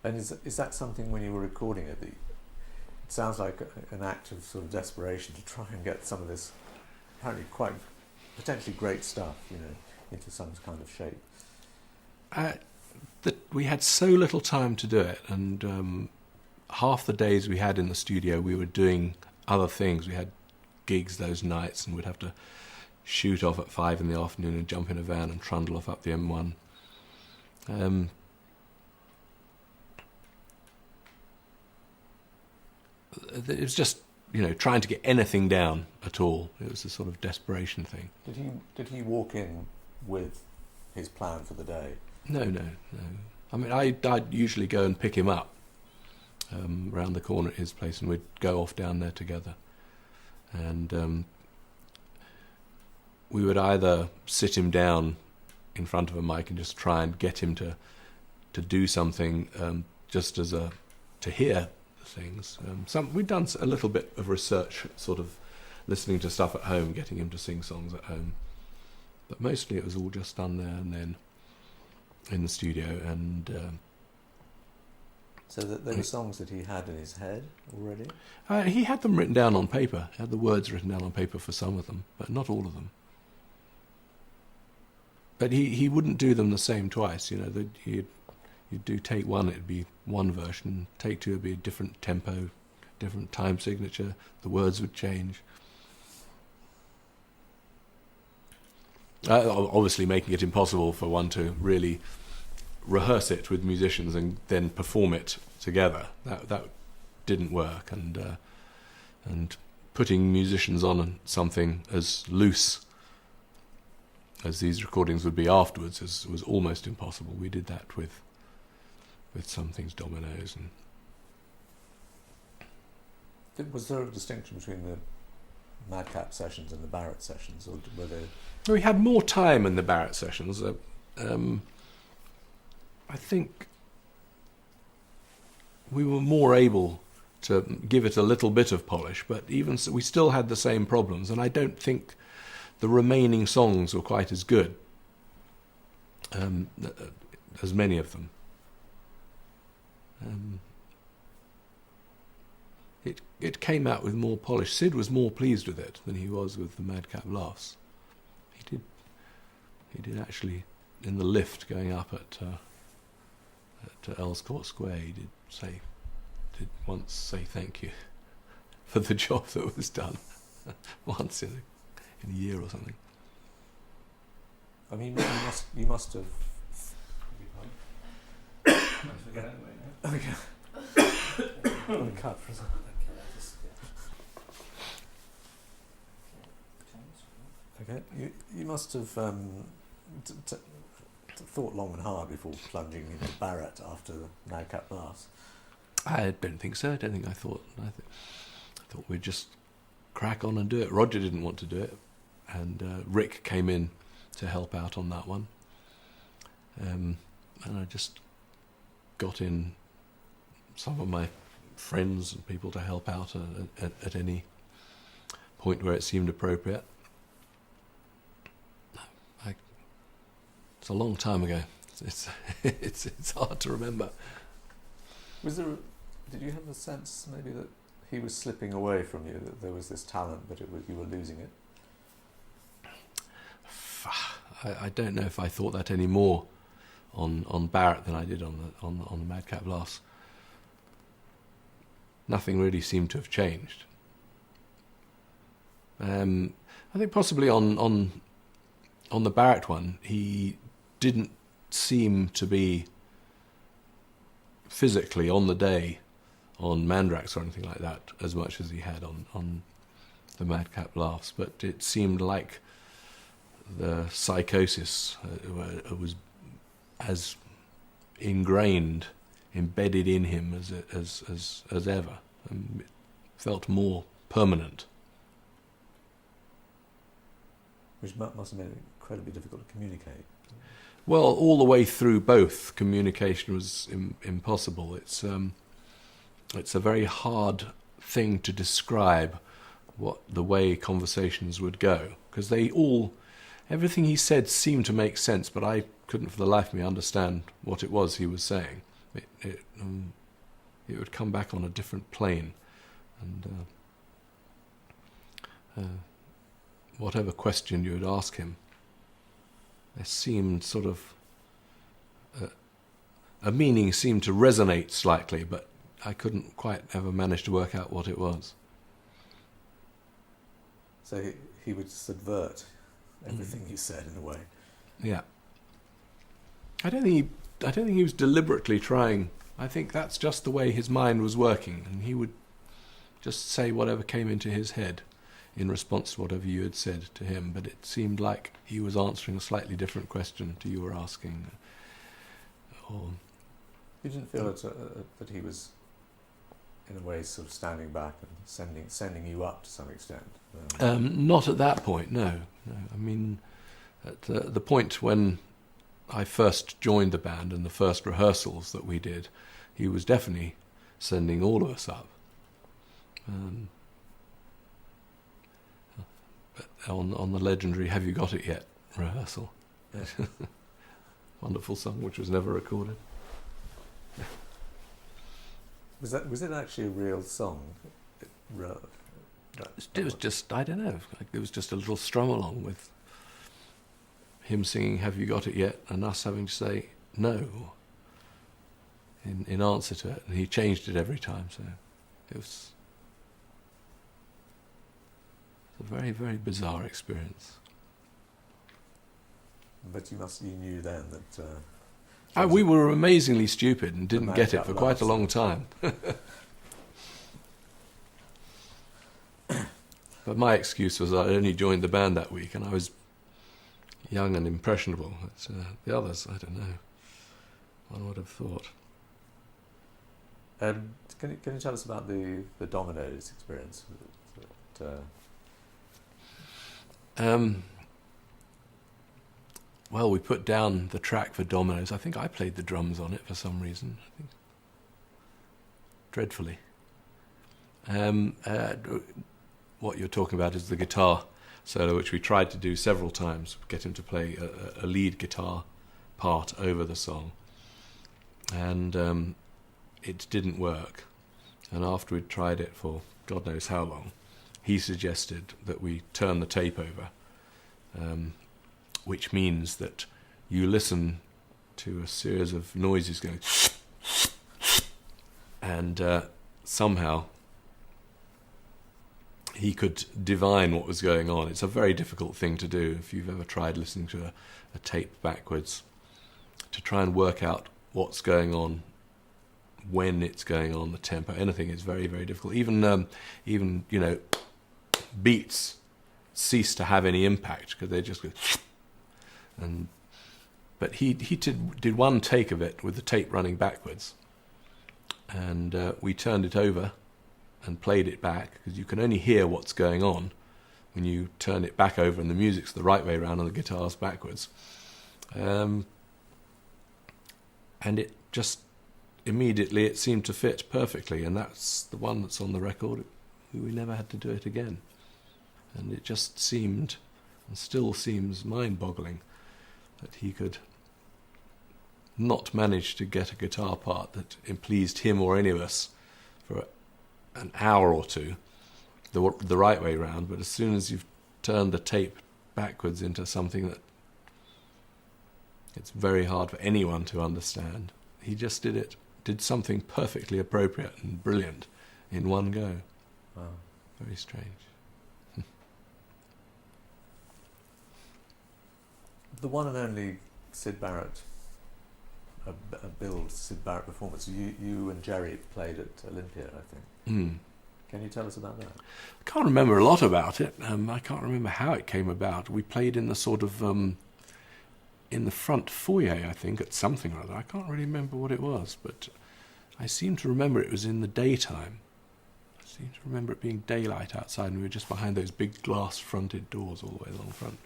And is that something when you were recording it, it sounds like an act of sort of desperation to try and get some of this apparently quite potentially great stuff, you know, into some kind of shape? We had so little time to do it, and half the days we had in the studio we were doing other things. We had gigs those nights, and we'd have to shoot off at 5 in the afternoon and jump in a van and trundle off up the M1. It was just, you know, trying to get anything down at all. It was a sort of desperation thing. Did he walk in with his plan for the day? No. I mean, I'd usually go and pick him up round the corner at his place, and we'd go off down there together. And we would either sit him down in front of a mic and just try and get him to do something just as to hear things. We'd done a little bit of research, sort of listening to stuff at home, getting him to sing songs at home, but mostly it was all just done there and then in the studio. And so there were songs that he had in his head already? He had them written down on paper. He had the words written down on paper for some of them, but not all of them. But he wouldn't do them the same twice, you know. You'd do take one, it'd be one version. Take two, it'd be a different tempo, different time signature. The words would change. Obviously making it impossible for one to really rehearse it with musicians and then perform it together. That didn't work. And putting musicians on something as loose as these recordings would be afterwards was almost impossible. We did that with some things, dominoes. And was there a distinction between the Madcap sessions and the Barrett sessions, or were they? We had more time in the Barrett sessions. I think we were more able to give it a little bit of polish, but even so, we still had the same problems, and I don't think the remaining songs were quite as good as many of them. It came out with more polish. Sid was more pleased with it than he was with the Madcap Laughs. He did actually, in the lift going up at Earls Court Square, he did once say thank you for the job that was done once in a year or something. I mean, you must have. Okay. I'm going to cut for a second. Okay, you must have thought long and hard before plunging into Barrett after the Madcap Laughs. I don't think so. I thought we'd just crack on and do it. Roger didn't want to do it, and Rick came in to help out on that one. And I just got in some of my friends and people to help out at any point where it seemed appropriate. It's a long time ago. It's hard to remember. Did you have a sense maybe that he was slipping away from you, that there was this talent, but you were losing it? I don't know if I thought that any more on Barrett than I did on the Madcap Laughs. Nothing really seemed to have changed. I think possibly on the Barrett one, he didn't seem to be physically on the day on Mandrax or anything like that as much as he had on the Madcap Laughs, but it seemed like the psychosis was as ingrained, embedded in him as ever. It felt more permanent. Which must have been incredibly difficult to communicate. Well, all the way through both, communication was impossible. It's a very hard thing to describe what the way conversations would go, because everything he said seemed to make sense, but I couldn't for the life of me understand what it was he was saying. It would come back on a different plane, and whatever question you would ask him, there seemed sort of a meaning seemed to resonate slightly, but I couldn't quite ever manage to work out what it was. So he would subvert everything you said in a way. Yeah. I don't think he was deliberately trying. I think that's just the way his mind was working, and he would just say whatever came into his head in response to whatever you had said to him, but it seemed like he was answering a slightly different question to you were asking. You didn't feel that he was, in a way, sort of standing back and sending you up to some extent? Not at that point, no. I mean, at the point when I first joined the band and the first rehearsals that we did, he was definitely sending all of us up. On the legendary "Have You Got It Yet" rehearsal. Yeah. Wonderful song which was never recorded. Was it actually a real song? It was just, I don't know, it was just a little strum along with him singing "Have You Got It Yet" and us having to say no in answer to it, and he changed it every time, so it was a very, very bizarre experience. But you knew then that... we were amazingly stupid and didn't get it for quite a long time. But my excuse was I only joined the band that week and I was young and impressionable. But, the others, I don't know. One would have thought. Can you tell us about the Dominoes experience? Well, we put down the track for Dominoes. I think I played the drums on it for some reason. I think dreadfully. What you're talking about is the guitar solo, which we tried to do several times, get him to play a lead guitar part over the song. And it didn't work. And after we'd tried it for God knows how long, he suggested that we turn the tape over, which means that you listen to a series of noises going and somehow he could divine what was going on. It's a very difficult thing to do if you've ever tried listening to a tape backwards, to try and work out what's going on, when it's going on, the tempo, anything is very, very difficult. Even beats cease to have any impact because they just go. But he did one take of it with the tape running backwards, and we turned it over and played it back, because you can only hear what's going on when you turn it back over and the music's the right way around and the guitar's backwards. And it just immediately it seemed to fit perfectly, and that's the one that's on the record. We never had to do it again. And it just seemed, and still seems, mind-boggling that he could not manage to get a guitar part that pleased him or any of us for an hour or two, the right way round, but as soon as you've turned the tape backwards into something that it's very hard for anyone to understand, he just did something perfectly appropriate and brilliant in one go. Wow. Very strange. The one and only Syd Barrett, a billed Syd Barrett performance, you and Jerry played at Olympia, I think. Mm. Can you tell us about that? I can't remember a lot about it. I can't remember how it came about. We played in the sort of in the front foyer, I think, at something or other. I can't really remember what it was, but I seem to remember it was in the daytime. I seem to remember it being daylight outside, and we were just behind those big glass-fronted doors all the way along the front.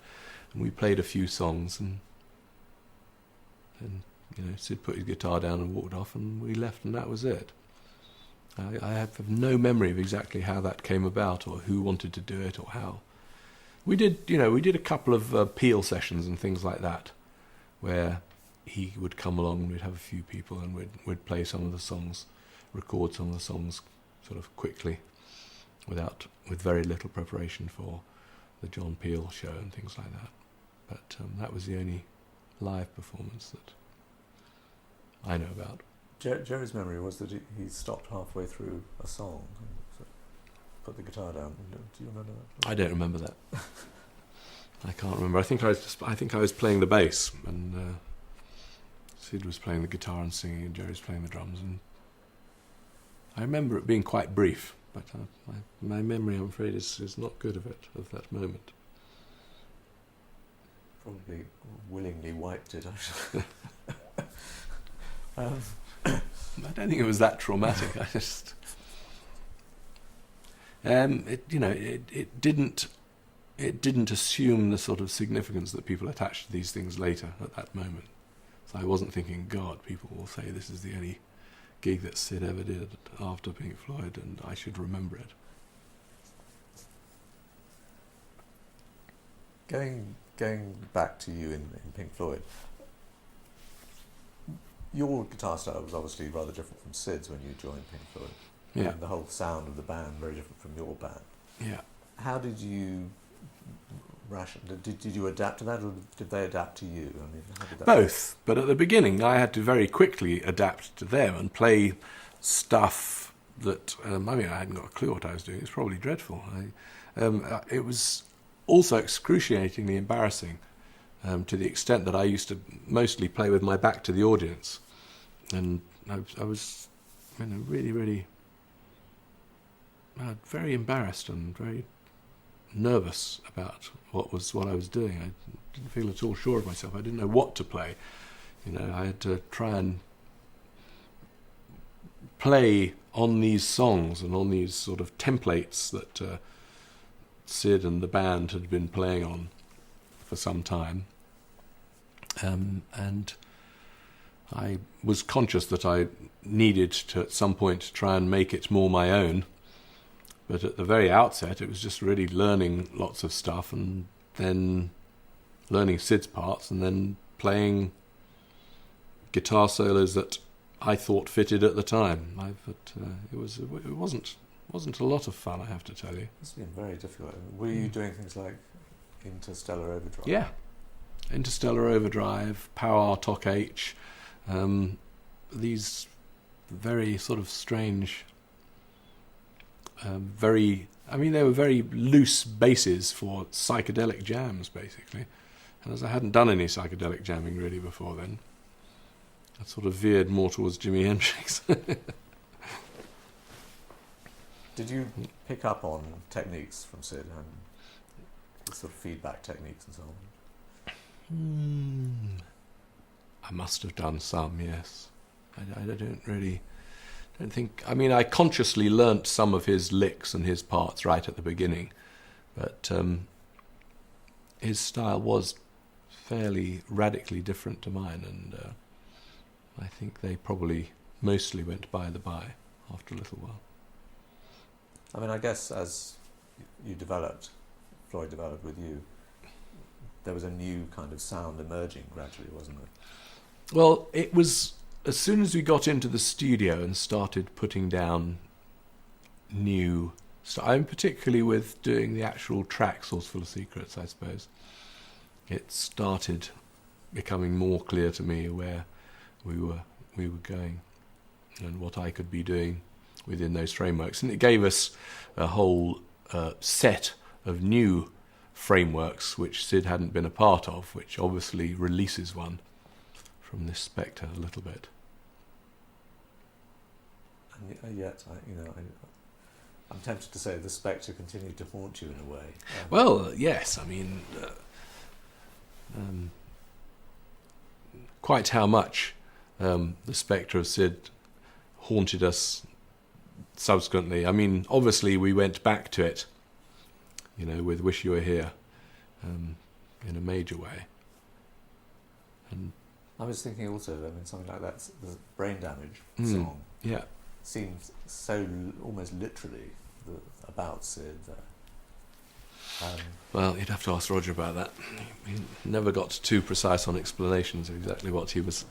And we played a few songs, and Syd put his guitar down and walked off, and we left, and that was it. I have no memory of exactly how that came about, or who wanted to do it, or how. We did a couple of Peel sessions and things like that, where he would come along and we'd have a few people and we'd play some of the songs, record some of the songs sort of quickly, with very little preparation for the John Peel show and things like that. But that was the only live performance that I know about. Jerry's memory was that he stopped halfway through a song and put the guitar down. Do you remember that? I don't remember that. I can't remember. I think I was playing the bass, and Syd was playing the guitar and singing, and Jerry was playing the drums. And I remember it being quite brief, but my memory, I'm afraid, is not good of that moment. Probably willingly wiped it. I don't think it was that traumatic. I just, it didn't assume the sort of significance that people attach to these things later at that moment. So I wasn't thinking, God, people will say this is the only gig that Syd ever did after Pink Floyd, and I should remember it. Going back to you in Pink Floyd, your guitar style was obviously rather different from Syd's when you joined Pink Floyd. Yeah. And the whole sound of the band very different from your band. Yeah. How did you did you adapt to that, or did they adapt to you? I mean, how did that Both, but at the beginning I had to very quickly adapt to them and play stuff that I hadn't got a clue what I was doing. It was probably dreadful. It was also excruciatingly embarrassing, to the extent that I used to mostly play with my back to the audience, and I was really, really very embarrassed and very nervous about what I was doing. I didn't feel at all sure of myself. I didn't know what to play. I had to try and play on these songs and on these sort of templates that Syd and the band had been playing on for some time. And I was conscious that I needed to, at some point, try and make it more my own. But at the very outset, it was just really learning lots of stuff, and then learning Syd's parts, and then playing guitar solos that I thought fitted at the time. It wasn't a lot of fun, I have to tell you. It's been very difficult. Were you doing things like Interstellar Overdrive? Yeah. Interstellar Overdrive, Power Talk H, these very sort of strange, they were very loose bases for psychedelic jams, basically. And as I hadn't done any psychedelic jamming really before then, I sort of veered more towards Jimi Hendrix. Did you pick up on techniques from Syd and the sort of feedback techniques and so on? I must have done some, yes. I don't think... I consciously learnt some of his licks and his parts right at the beginning, but his style was fairly radically different to mine, and I think they probably mostly went by the by after a little while. I guess as you developed Floyd developed with you, there was a new kind of sound emerging gradually, wasn't it? Well, it was as soon as we got into the studio and started putting down new stuff, I'm particularly with doing the actual track Source Full of Secrets, I suppose. It started becoming more clear to me where we were going and what I could be doing within those frameworks. And it gave us a whole set of new frameworks which Sid hadn't been a part of, which obviously releases one from this spectre a little bit. And yet, I'm tempted to say the spectre continued to haunt you in a way. Well, yes, I mean, quite how much the spectre of Sid haunted us subsequently. I mean, obviously we went back to it, with Wish You Were Here, in a major way. And I was thinking also, something like that, the Brain Damage song, yeah, seems so almost literally about Sid. Well, you'd have to ask Roger about that. He never got too precise on explanations of exactly what he was.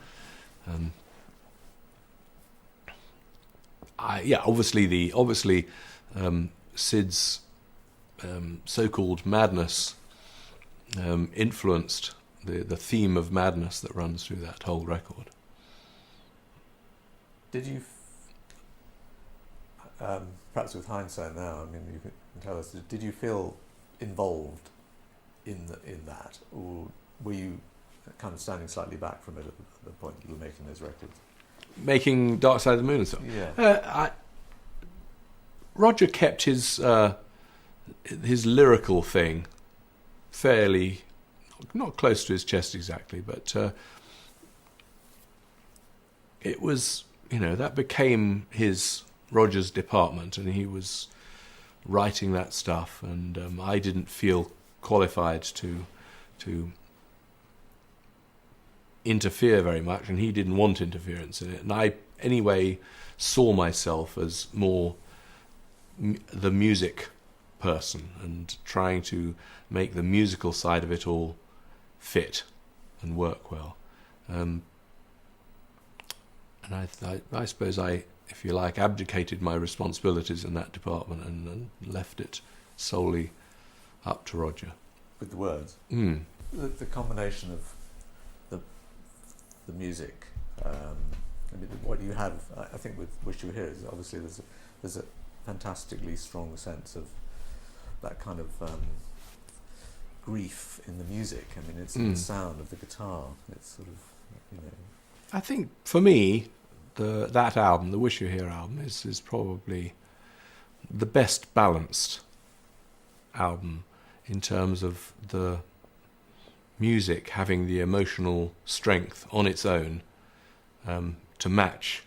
Obviously, Sid's so-called madness influenced the theme of madness that runs through that whole record. Did you, perhaps with hindsight now, you can tell us, did you feel involved in that, or were you kind of standing slightly back from it at the point you were making those records? Making Dark Side of the Moon and stuff? Yeah. Roger kept his lyrical thing fairly, not close to his chest exactly, but it was, that became Roger's department, and he was writing that stuff, and I didn't feel qualified to interfere very much, and he didn't want interference in it, and I anyway saw myself as more the music person and trying to make the musical side of it all fit and work well. And I suppose I, if you like, abdicated my responsibilities in that department and left it solely up to Roger. With the words? The combination of the music, what you have, I think with Wish You Were Here, is obviously there's a fantastically strong sense of that kind of grief in the music. It's the sound of the guitar. It's sort of, I think for me, that album, the Wish You Were Here album, is probably the best balanced album in terms of the music having the emotional strength on its own to match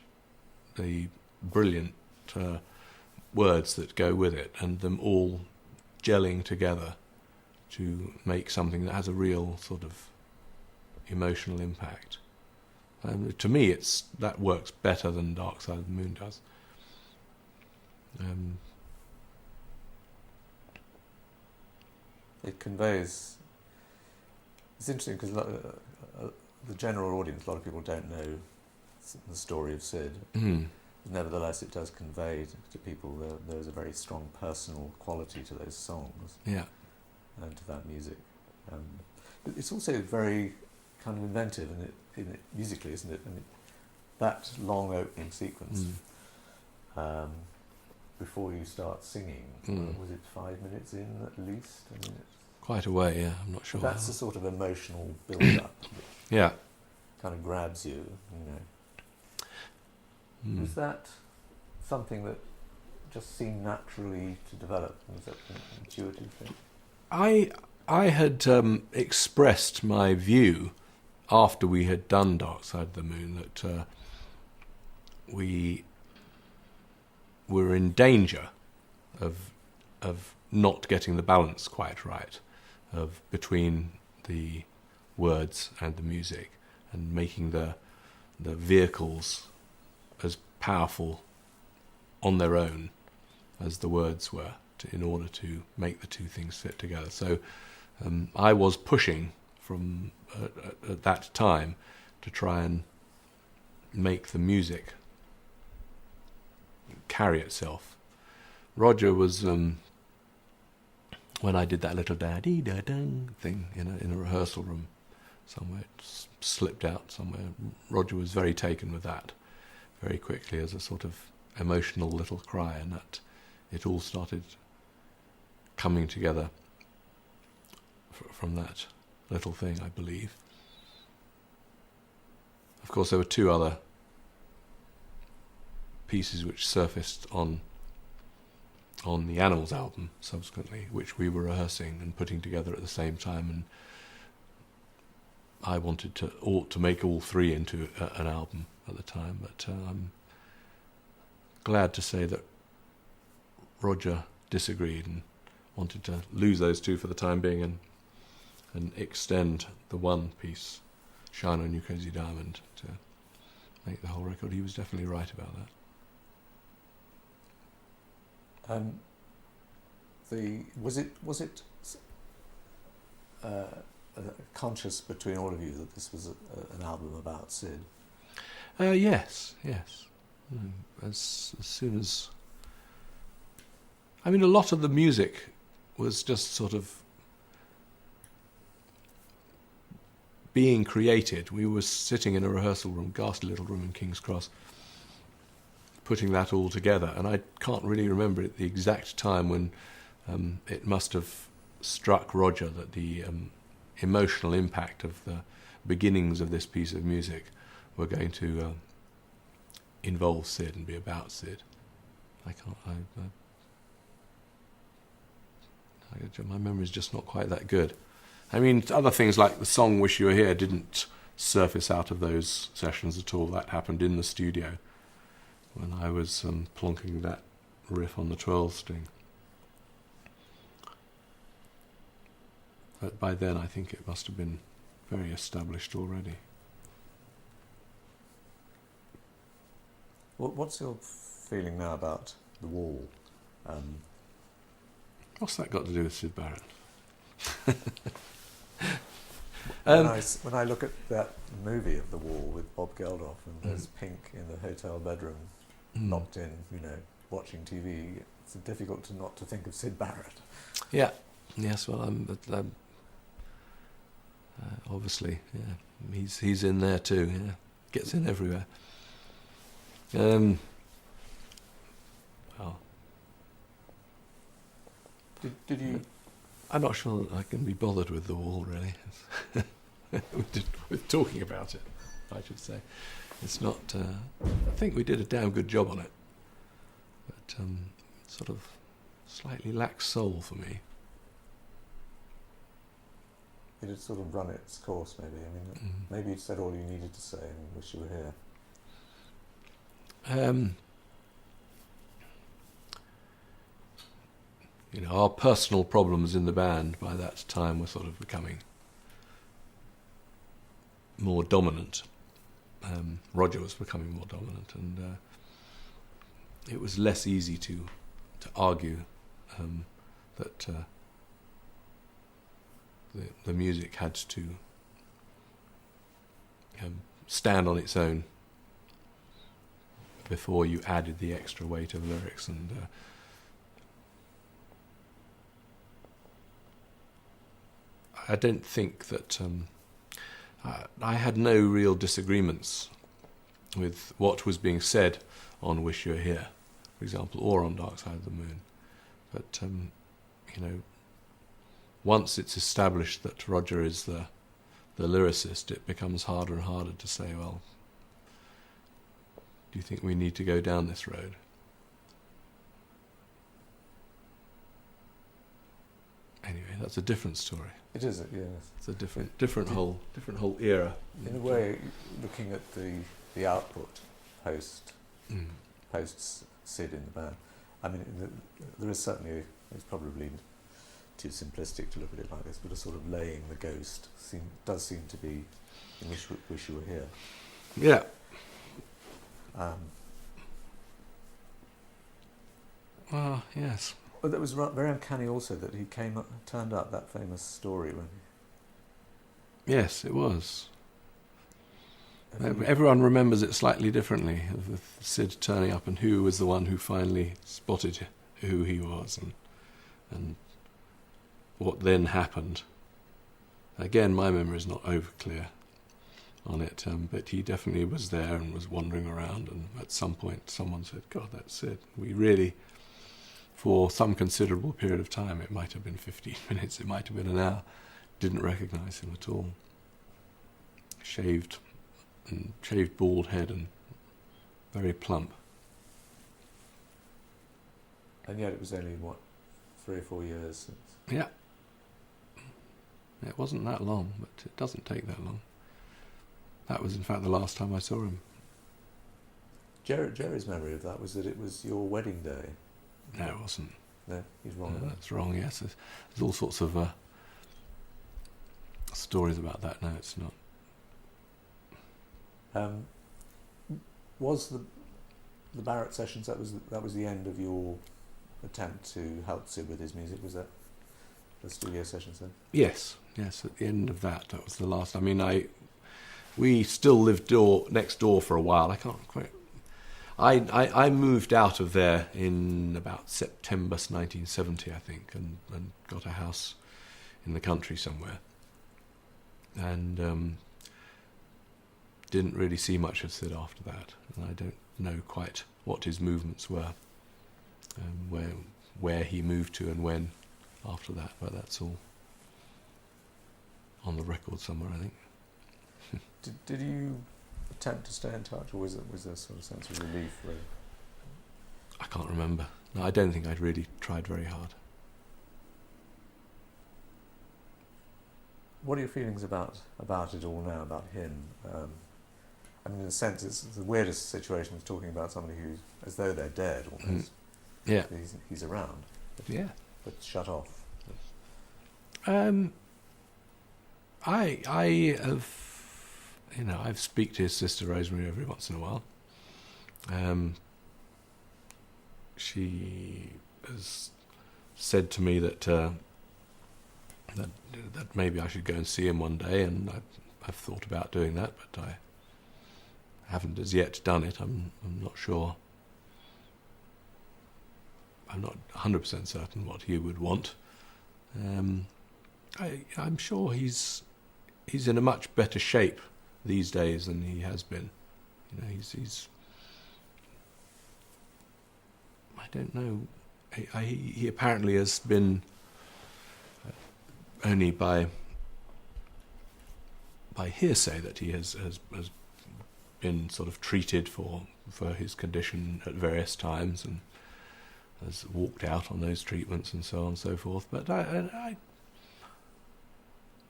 the brilliant words that go with it, and them all gelling together to make something that has a real sort of emotional impact. To me, that works better than Dark Side of the Moon does. It conveys. It's interesting because the general audience, a lot of people don't know the story of Sid. Nevertheless, it does convey to people there's a very strong personal quality to those songs. Yeah. And to that music. It's also very kind of inventive in it musically, isn't it? That long opening sequence before you start singing, was it 5 minutes in at least? It's quite a way, yeah. I'm not sure. That's the sort of emotional build-up that kind of grabs you, Was that something that just seemed naturally to develop? Was that an intuitive thing? I had expressed my view after we had done Dark Side of the Moon that we were in danger of not getting the balance quite right between the words and the music, and making the vehicles as powerful on their own as the words were, in order to make the two things fit together. So I was pushing from at that time to try and make the music carry itself. Roger was, when I did that little da-dee-da-dang thing in a rehearsal room somewhere, it slipped out somewhere. Roger was very taken with that very quickly as a sort of emotional little cry, and that it all started coming together from that little thing, I believe. Of course, there were two other pieces which surfaced on the Animals album subsequently, which we were rehearsing and putting together at the same time, and I wanted to make all three into an album at the time, but I'm glad to say that Roger disagreed and wanted to lose those two for the time being and extend the one piece, Shine On You Crazy Diamond, to make the whole record. He was definitely right about that. Was it conscious between all of you that this was an album about Sid? Yes. As soon as... I mean, a lot of the music was just sort of being created. We were sitting in a rehearsal room, ghastly little room in King's Cross, putting that all together, and I can't really remember at the exact time when it must have struck Roger that the emotional impact of the beginnings of this piece of music were going to involve Sid and be about Sid. My memory's just not quite that good. I mean, other things like the song Wish You Were Here didn't surface out of those sessions at all. That happened in the studio when I was plonking that riff on the 12 string. But by then I think it must have been very established already. What's your feeling now about The Wall? What's that got to do with Syd Barrett? When I look at that movie of The Wall with Bob Geldof and there's Pink in the hotel bedroom, locked in, watching TV, it's difficult not to think of Syd Barrett. Yeah. Yes. Well, I'm obviously, yeah. He's in there too. Yeah. Gets in everywhere. Well. Did you? I'm not sure that I can be bothered with The Wall, really. with talking about it, I should say. It's not... I think we did a damn good job on it. But sort of slightly lacks soul for me. It had sort of run its course, maybe. I mean, maybe you'd said all you needed to say and wish you were here. Our personal problems in the band by that time were sort of becoming more dominant. Roger was becoming more dominant, and it was less easy to argue that the music had to stand on its own before you added the extra weight of lyrics, and I don't think that I had no real disagreements with what was being said on Wish You Were Here, for example, or on Dark Side of the Moon. But, once it's established that Roger is the lyricist, it becomes harder and harder to say, well, do you think we need to go down this road? Anyway, that's a different story. It is, yes. It's a different whole era. In a way, looking at the output post Sid in the band, I mean, there is certainly, it's probably too simplistic to look at it like this, but a sort of laying the ghost does seem to be in Wish You Were Here. Yeah. Well, yes. But that was very uncanny also that he turned up, that famous story when. Yes, it was. Everyone remembers it slightly differently, of Sid turning up and who was the one who finally spotted who he was and what then happened. Again, my memory is not over clear on it, but he definitely was there and was wandering around, and at some point someone said, God, that's Sid. We really, for some considerable period of time, it might have been 15 minutes, it might have been an hour, didn't recognise him at all. Shaved bald head and very plump. And yet it was only, 3 or 4 years since? Yeah. It wasn't that long, but it doesn't take that long. That was, in fact, the last time I saw him. Jerry's memory of that was that it was your wedding day. No, it wasn't. No, he's wrong. No, that's wrong, yes. There's all sorts of stories about that. No, it's not. Was the Barrett sessions, that was the end of your attempt to help Sid with his music? Was that the studio sessions then? Yes. At the end of that was the last. I mean, we still lived next door for a while. I can't quite. I moved out of there in about September 1970, I think, and got a house in the country somewhere, and didn't really see much of Sid after that, and I don't know quite what his movements were, where he moved to and when after that, but that's all on the record somewhere, I think. Did you attempt to stay in touch, or was there sort of sense of relief? Really? I can't remember. No, I don't think I'd really tried very hard. What are your feelings about it all now, about him? I mean, in a sense, it's the weirdest situation of talking about somebody who's as though they're dead almost. Yeah. He's around. But shut off. I have, I've speak to his sister Rosemary every once in a while. She has said to me that maybe I should go and see him one day, and I've thought about doing that, but I haven't as yet done it. I'm not sure. I'm not 100% certain what he would want. I'm sure he's in a much better shape these days than he has been. He's I don't know. He apparently has been only by hearsay that he has been sort of treated for his condition at various times and has walked out on those treatments and so on and so forth. But I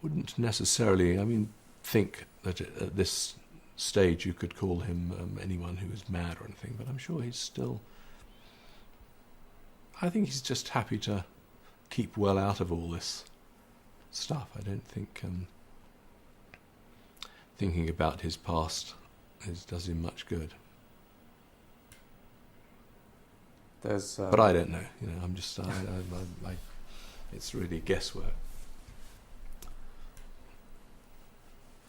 wouldn't necessarily, think that at this stage you could call him anyone who is mad or anything, but I'm sure he's still... I think he's just happy to keep well out of all this stuff. I don't think thinking about his past does him much good. But I don't know. I'm just. It's really guesswork.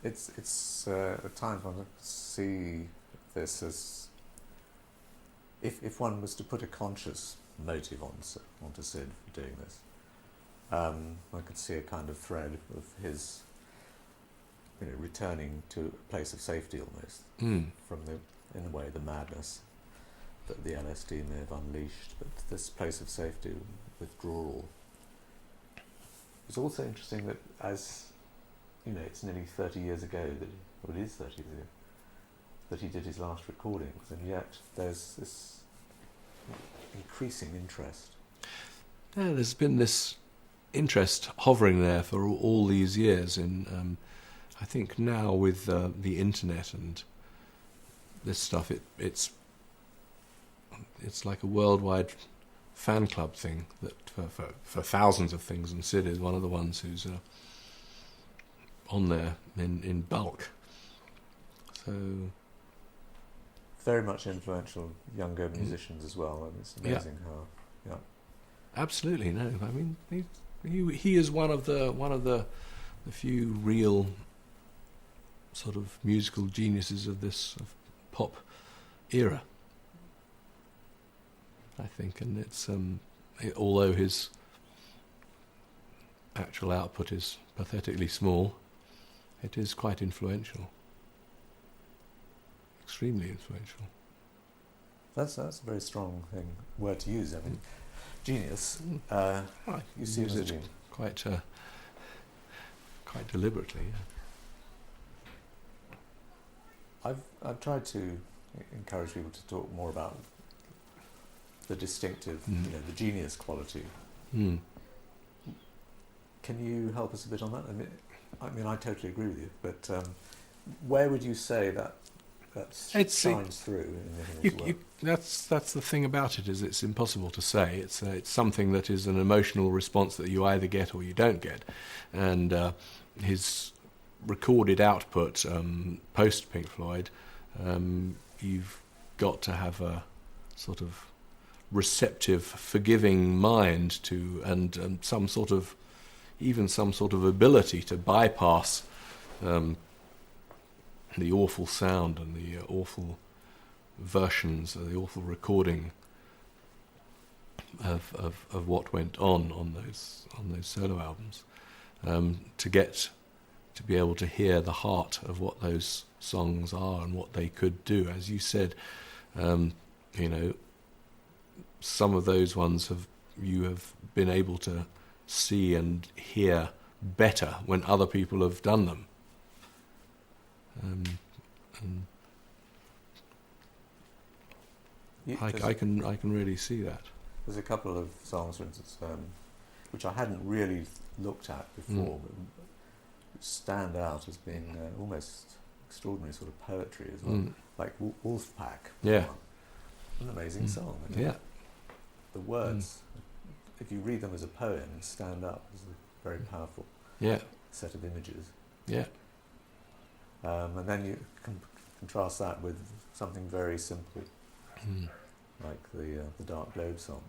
It's at times one see this as if one was to put a conscious motive onto Sid for doing this, one could see a kind of thread of his, returning to a place of safety almost from in a way, the madness that the LSD may have unleashed, but this place of safety, withdrawal. It's also interesting that as, it's nearly 30 years ago it is 30 years ago, that he did his last recordings, and yet there's this increasing interest. Yeah, there's been this interest hovering there for all these years, and I think now with the internet and this stuff, it's like a worldwide fan club thing that for thousands of things, and Sid is one of the ones who's on there in bulk. So very much influential younger musicians as well, and it's amazing how Absolutely no. I mean, he is one of the few real sort of musical geniuses of this pop era, I think, and it's although his actual output is pathetically small, it is quite influential, extremely influential. That's a very strong word to use. I mean, genius. You see use it quite deliberately. Yeah. I've tried to encourage people to talk more about the distinctive, the genius quality. Mm. Can you help us a bit on that? I mean, I totally agree with you, but where would you say that shines through in his work? That's the thing about it, is it's impossible to say. It's something that is an emotional response that you either get or you don't get, and his recorded output post Pink Floyd, you've got to have a sort of receptive, forgiving mind to, and some sort of ability to bypass the awful sound and the awful versions, the awful recording of what went on those solo albums, to be able to hear the heart of what those songs are and what they could do. As you said, some of those ones you have been able to see and hear better when other people have done them. And I can really see that. There's a couple of songs, for instance, which I hadn't really looked at before, but stand out as being almost extraordinary sort of poetry as well, like Wolfpack. Yeah, an amazing song. Yeah, the words, if you read them as a poem, stand up as a very powerful set of images. Yeah. And then you can contrast that with something very simple, like the Dark Globe song,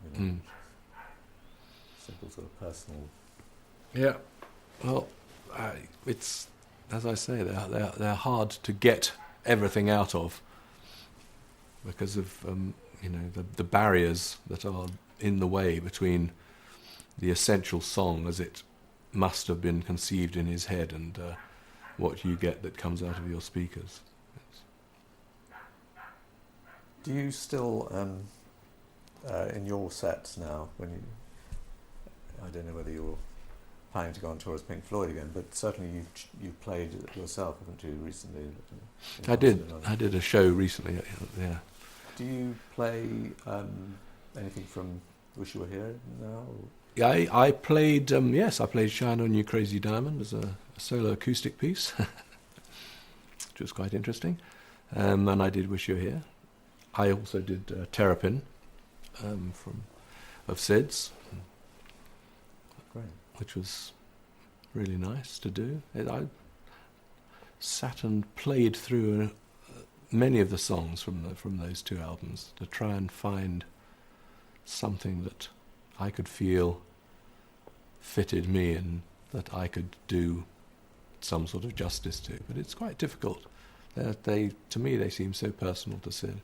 simple sort of personal. Yeah, well, it's, as I say, they're hard to get everything out of because of the barriers that are in the way between the essential song as it must have been conceived in his head and what you get that comes out of your speakers. Do you still, in your sets now, I don't know whether you're planning to go on tour as Pink Floyd again, but certainly you've played it yourself, haven't you, recently? I did a show recently, yeah. Do you play anything from Wish You Were Here now? Or? Yeah, I played, I played Shine On You Crazy Diamond as a solo acoustic piece, which was quite interesting. And I did Wish You Were Here. I also did Terrapin of Sid's, great, which was really nice to do. I sat and played through many of the songs from those two albums to try and find something that I could feel fitted me and that I could do some sort of justice to. But it's quite difficult. To me, they seem so personal to Sid.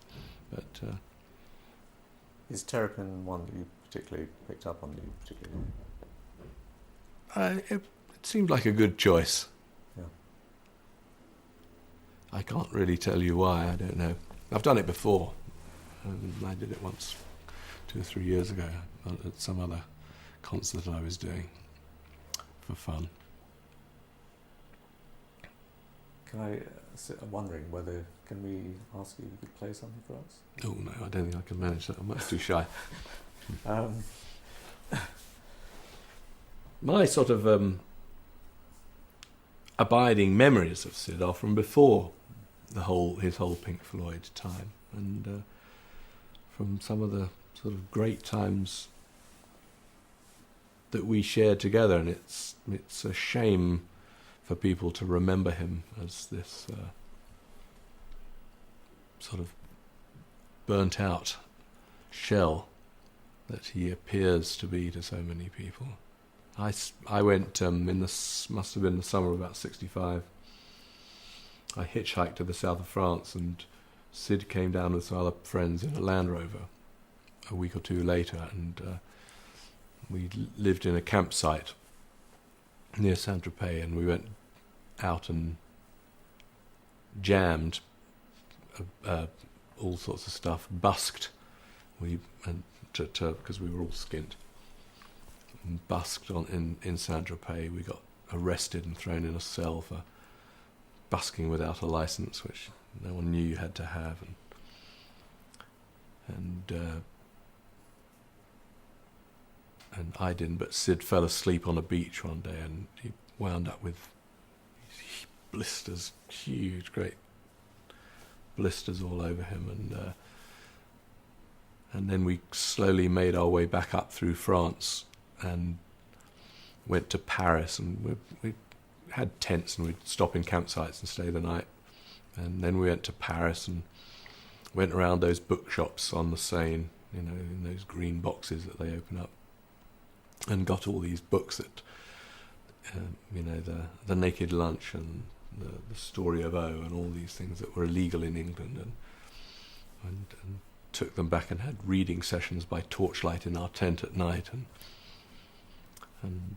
But is Terrapin one that you particularly picked up on? It seemed like a good choice. Yeah. I can't really tell you why. I don't know. I've done it before. I did it once 2 or 3 years ago at some other concert I was doing for fun. I'm wondering can we ask you if you could play something for us? Oh no, I don't think I can manage that. I'm much too shy. My sort of abiding memories of Sid are from before his whole Pink Floyd time, and from some of the sort of great times that we shared together. And it's a shame for people to remember him as this sort of burnt out shell that he appears to be to so many people. I went must have been the summer of about 65. I hitchhiked to the south of France, and Sid came down with some other friends in a Land Rover a week or two later, and we lived in a campsite near Saint-Tropez, and we went out and jammed all sorts of stuff, busked, because we were all skint, and busked in Saint-Tropez. We got arrested and thrown in a cell for busking without a license, which no one knew you had to have, and I didn't, but Sid fell asleep on a beach one day, and he wound up with blisters, huge, great blisters all over him, and then we slowly made our way back up through France and went to Paris, and we had tents, and we'd stop in campsites and stay the night, and then we went to Paris and went around those bookshops on the Seine, in those green boxes that they open up, and got all these books that, the Naked Lunch and the Story of O and all these things that were illegal in England, and took them back and had reading sessions by torchlight in our tent at night, and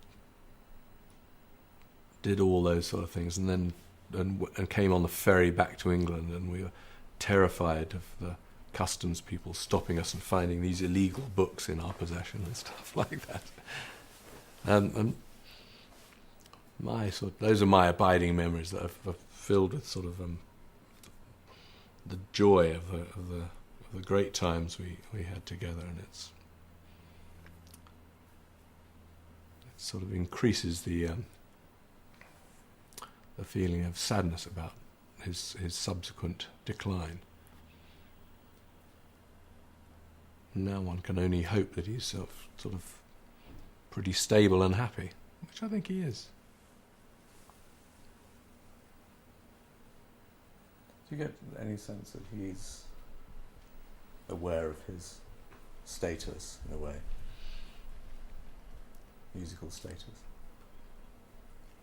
did all those sort of things, and then and came on the ferry back to England, and we were terrified of the customs people stopping us and finding these illegal books in our possession and stuff like that. And those are my abiding memories that are filled with sort of the joy of the great times we had together, and it sort of increases the feeling of sadness about his subsequent decline. Now one can only hope that he's sort of pretty stable and happy, which I think he is. Do you get any sense that he's aware of his status, in a way? Musical status?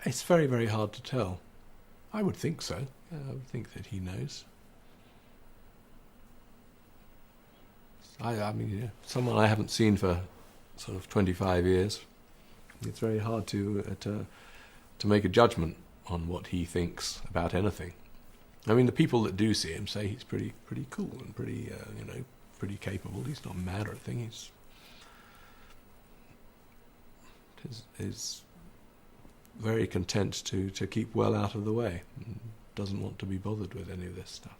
It's very, very hard to tell. I would think so. Yeah, I would think that he knows. I mean, someone I haven't seen for sort of 25 years. It's very hard to make a judgment on what he thinks about anything. I mean, the people that do see him say he's pretty cool and pretty capable. He's not mad or anything. He's very content to keep well out of the way, and doesn't want to be bothered with any of this stuff.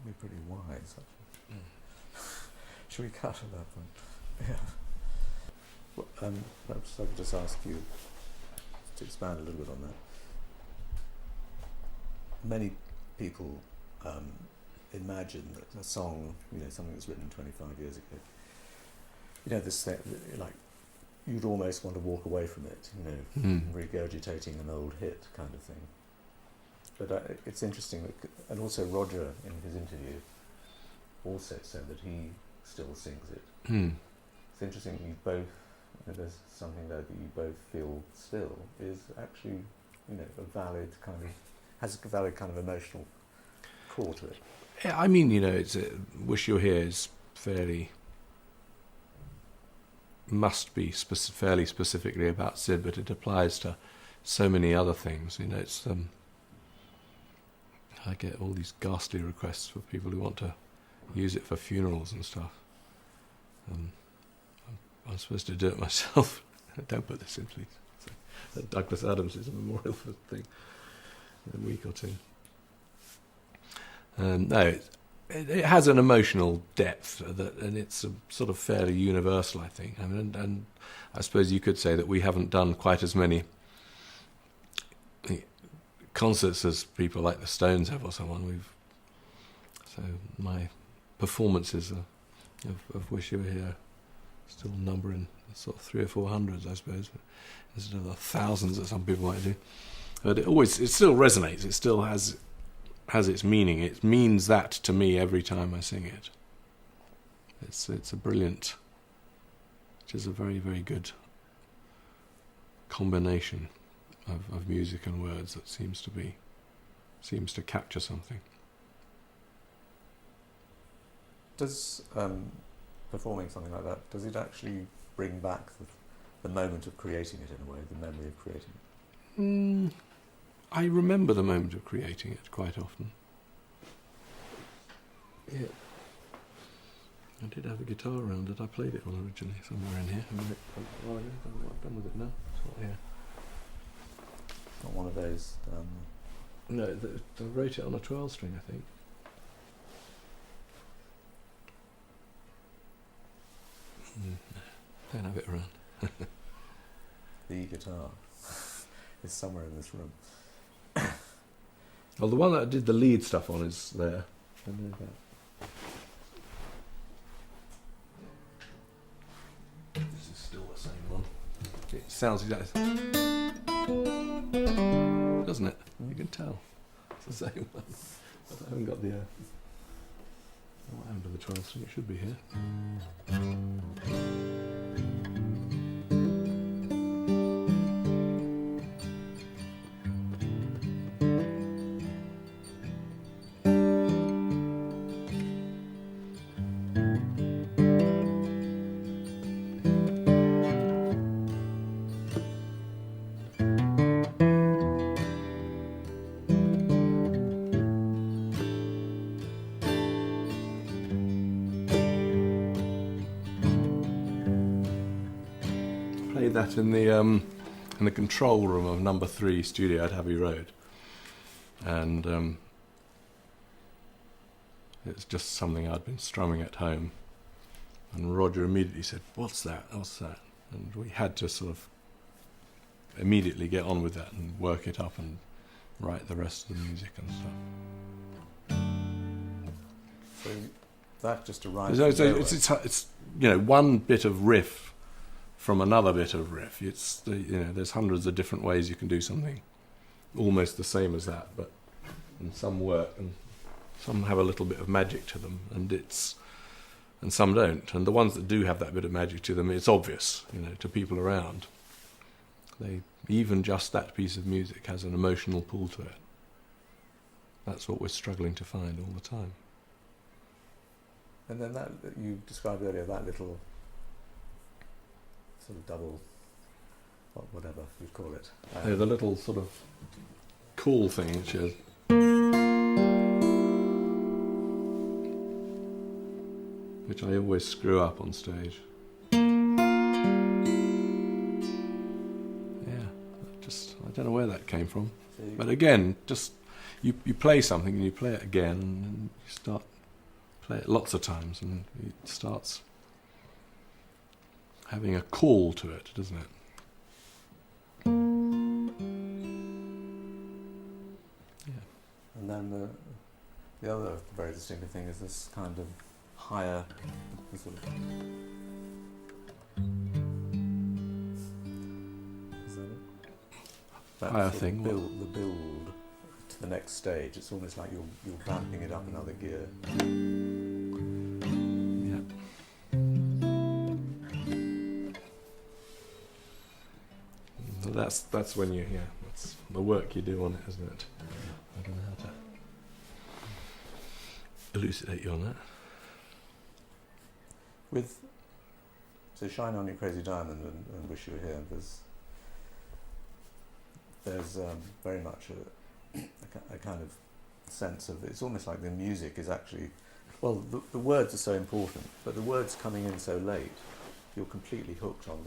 Be pretty wise, actually. Should we cut at that point? Yeah. Well, perhaps I could just ask you to expand a little bit on that. Many people imagine that a song, something that's written 25 years ago, this thing, like, you'd almost want to walk away from it, regurgitating an old hit kind of thing. But it's interesting, and also Roger in his interview also said that he still sings it. It's interesting, you both, there's something there that you both feel still is actually, a valid kind of, has a valid kind of emotional core to it. Yeah, I mean, it's Wish You Were Here is must be fairly specifically about Sid, but it applies to so many other things. It's I get all these ghastly requests for people who want to use it for funerals and stuff. I'm supposed to do it myself. Don't put this in, please. So, Douglas Adams is a memorial for the thing in a week or two. No, it has an emotional depth, and it's a sort of fairly universal, I think. And I suppose you could say that we haven't done quite as many concerts as people like the Stones have or someone. So my performances of Wish You Were Here still number in sort of 300 or 400, I suppose, instead of the thousands that some people might do. But it still resonates. It still has its meaning. It means that to me every time I sing it. It's a brilliant, it is a very, very good combination of music and words that seems to capture something. Does performing something like that, does it actually bring back the moment of creating it in a way, the memory of creating it? I remember the moment of creating it quite often. Yeah. I did have a guitar around it. I played it on originally somewhere in here. I don't know what I've done with it now. It's not here. Not one of those. No, I wrote it on a 12 string, I think. Don't have it around. The guitar is somewhere in this room. Well, the one that I did the lead stuff on is there. I know that. This is still the same one. It sounds exactly, doesn't it? You can tell. It's the same one. But I haven't got the. What happened to the 12 string? It should be here. That in the control room of number 3 studio at Abbey Road, and it's just something I'd been strumming at home, and Roger immediately said, "What's that? What's that?" And we had to sort of immediately get on with that and work it up and write the rest of the music and stuff. So that just arrived. It's one bit of riff from another bit of riff. There's hundreds of different ways you can do something almost the same as that, and some work and some have a little bit of magic to them, and some don't. And the ones that do have that bit of magic to them, it's obvious, to people around. Even just that piece of music has an emotional pull to it. That's what we're struggling to find all the time. And then that you described earlier, that little sort of double, whatever you'd call it. The little sort of cool thing, which is... which I always screw up on stage. I don't know where that came from. But again, just you play something and you play it again and you start play it lots of times and it starts having a call to it, doesn't it? Yeah. And then the other very distinctive thing is this kind of higher sort of... That higher thing. The build to the next stage. It's almost like you're ramping it up another gear. Yeah. So that's when that's the work you do on it, isn't it? I don't know how to elucidate you on that. So Shine On You Crazy Diamond and Wish You Were Here, there's very much a kind of sense of, it's almost like the music is actually, well, the words are so important, but the words coming in so late, you're completely hooked on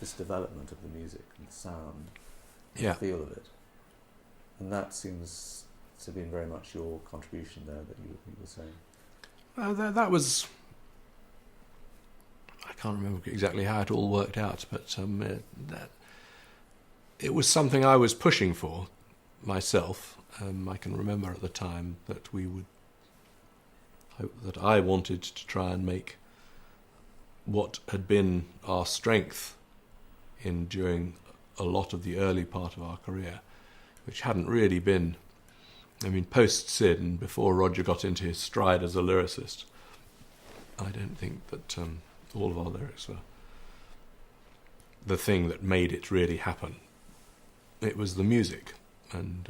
this development of the music and the sound, yeah, the feel of it. And that seems to have been very much your contribution there that you were saying. That was, I can't remember exactly how it all worked out, but it was something I was pushing for myself. I can remember at the time that that I wanted to try and make what had been our strength during a lot of the early part of our career, which hadn't really been, post Sid and before Roger got into his stride as a lyricist, I don't think that all of our lyrics were the thing that made it really happen. It was the music, and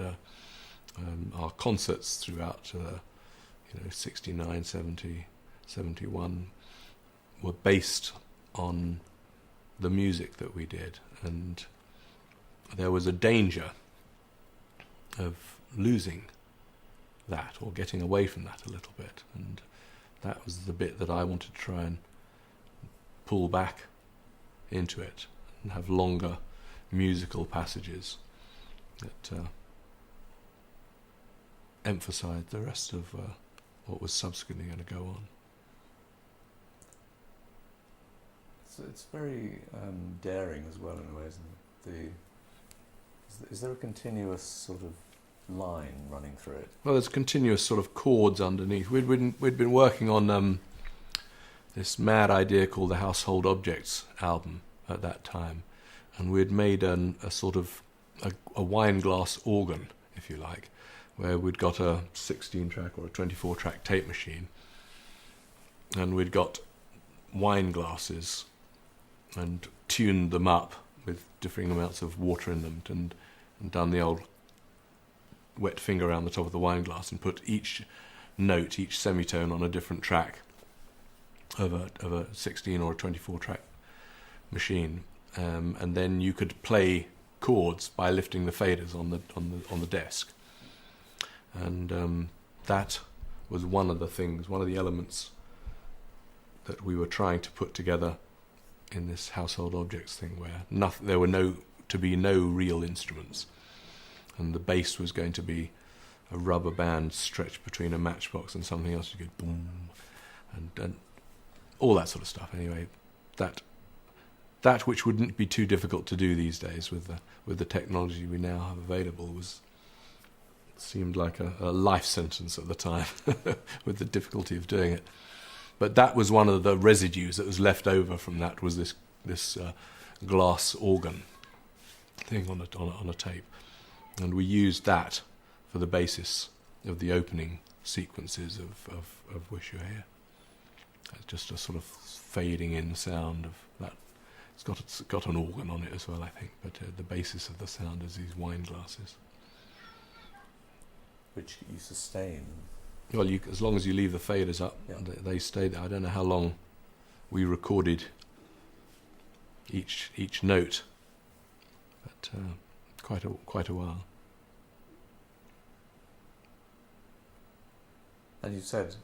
our concerts throughout 69, 70, 71 were based on the music that we did, and there was a danger of losing that or getting away from that a little bit, and that was the bit that I wanted to try and pull back into it and have longer musical passages that emphasised the rest of what was subsequently going to go on. So it's very daring as well in a way, isn't it? Is there a continuous sort of line running through it? Well, there's continuous sort of chords underneath. We'd been working on this mad idea called the Household Objects album at that time, and we'd made a sort of a wine glass organ, if you like, where we'd got a 16-track or a 24-track tape machine, and we'd got wine glasses and tuned them up with differing amounts of water in them, and done the old wet finger around the top of the wine glass and put each note, each semitone on a different track of a 16 or a 24-track machine, and then you could play chords by lifting the faders on the desk, and that was one of the elements that we were trying to put together in this Household Objects thing, where there were no real instruments, and the bass was going to be a rubber band stretched between a matchbox and something else. You go boom, and all that sort of stuff. Anyway, that which wouldn't be too difficult to do these days with the technology we now have available seemed like a life sentence at the time with the difficulty of doing it. But that was one of the residues that was left over from that, was this glass organ thing on a tape, and we used that for the basis of the opening sequences of Wish You Were Here. It's just a sort of fading in sound of that. It's got an organ on it as well, I think, but the basis of the sound is these wine glasses, which you sustain. Well, as long as you leave the faders up, yeah, they stay there. I don't know how long we recorded each note, but quite a while. And you said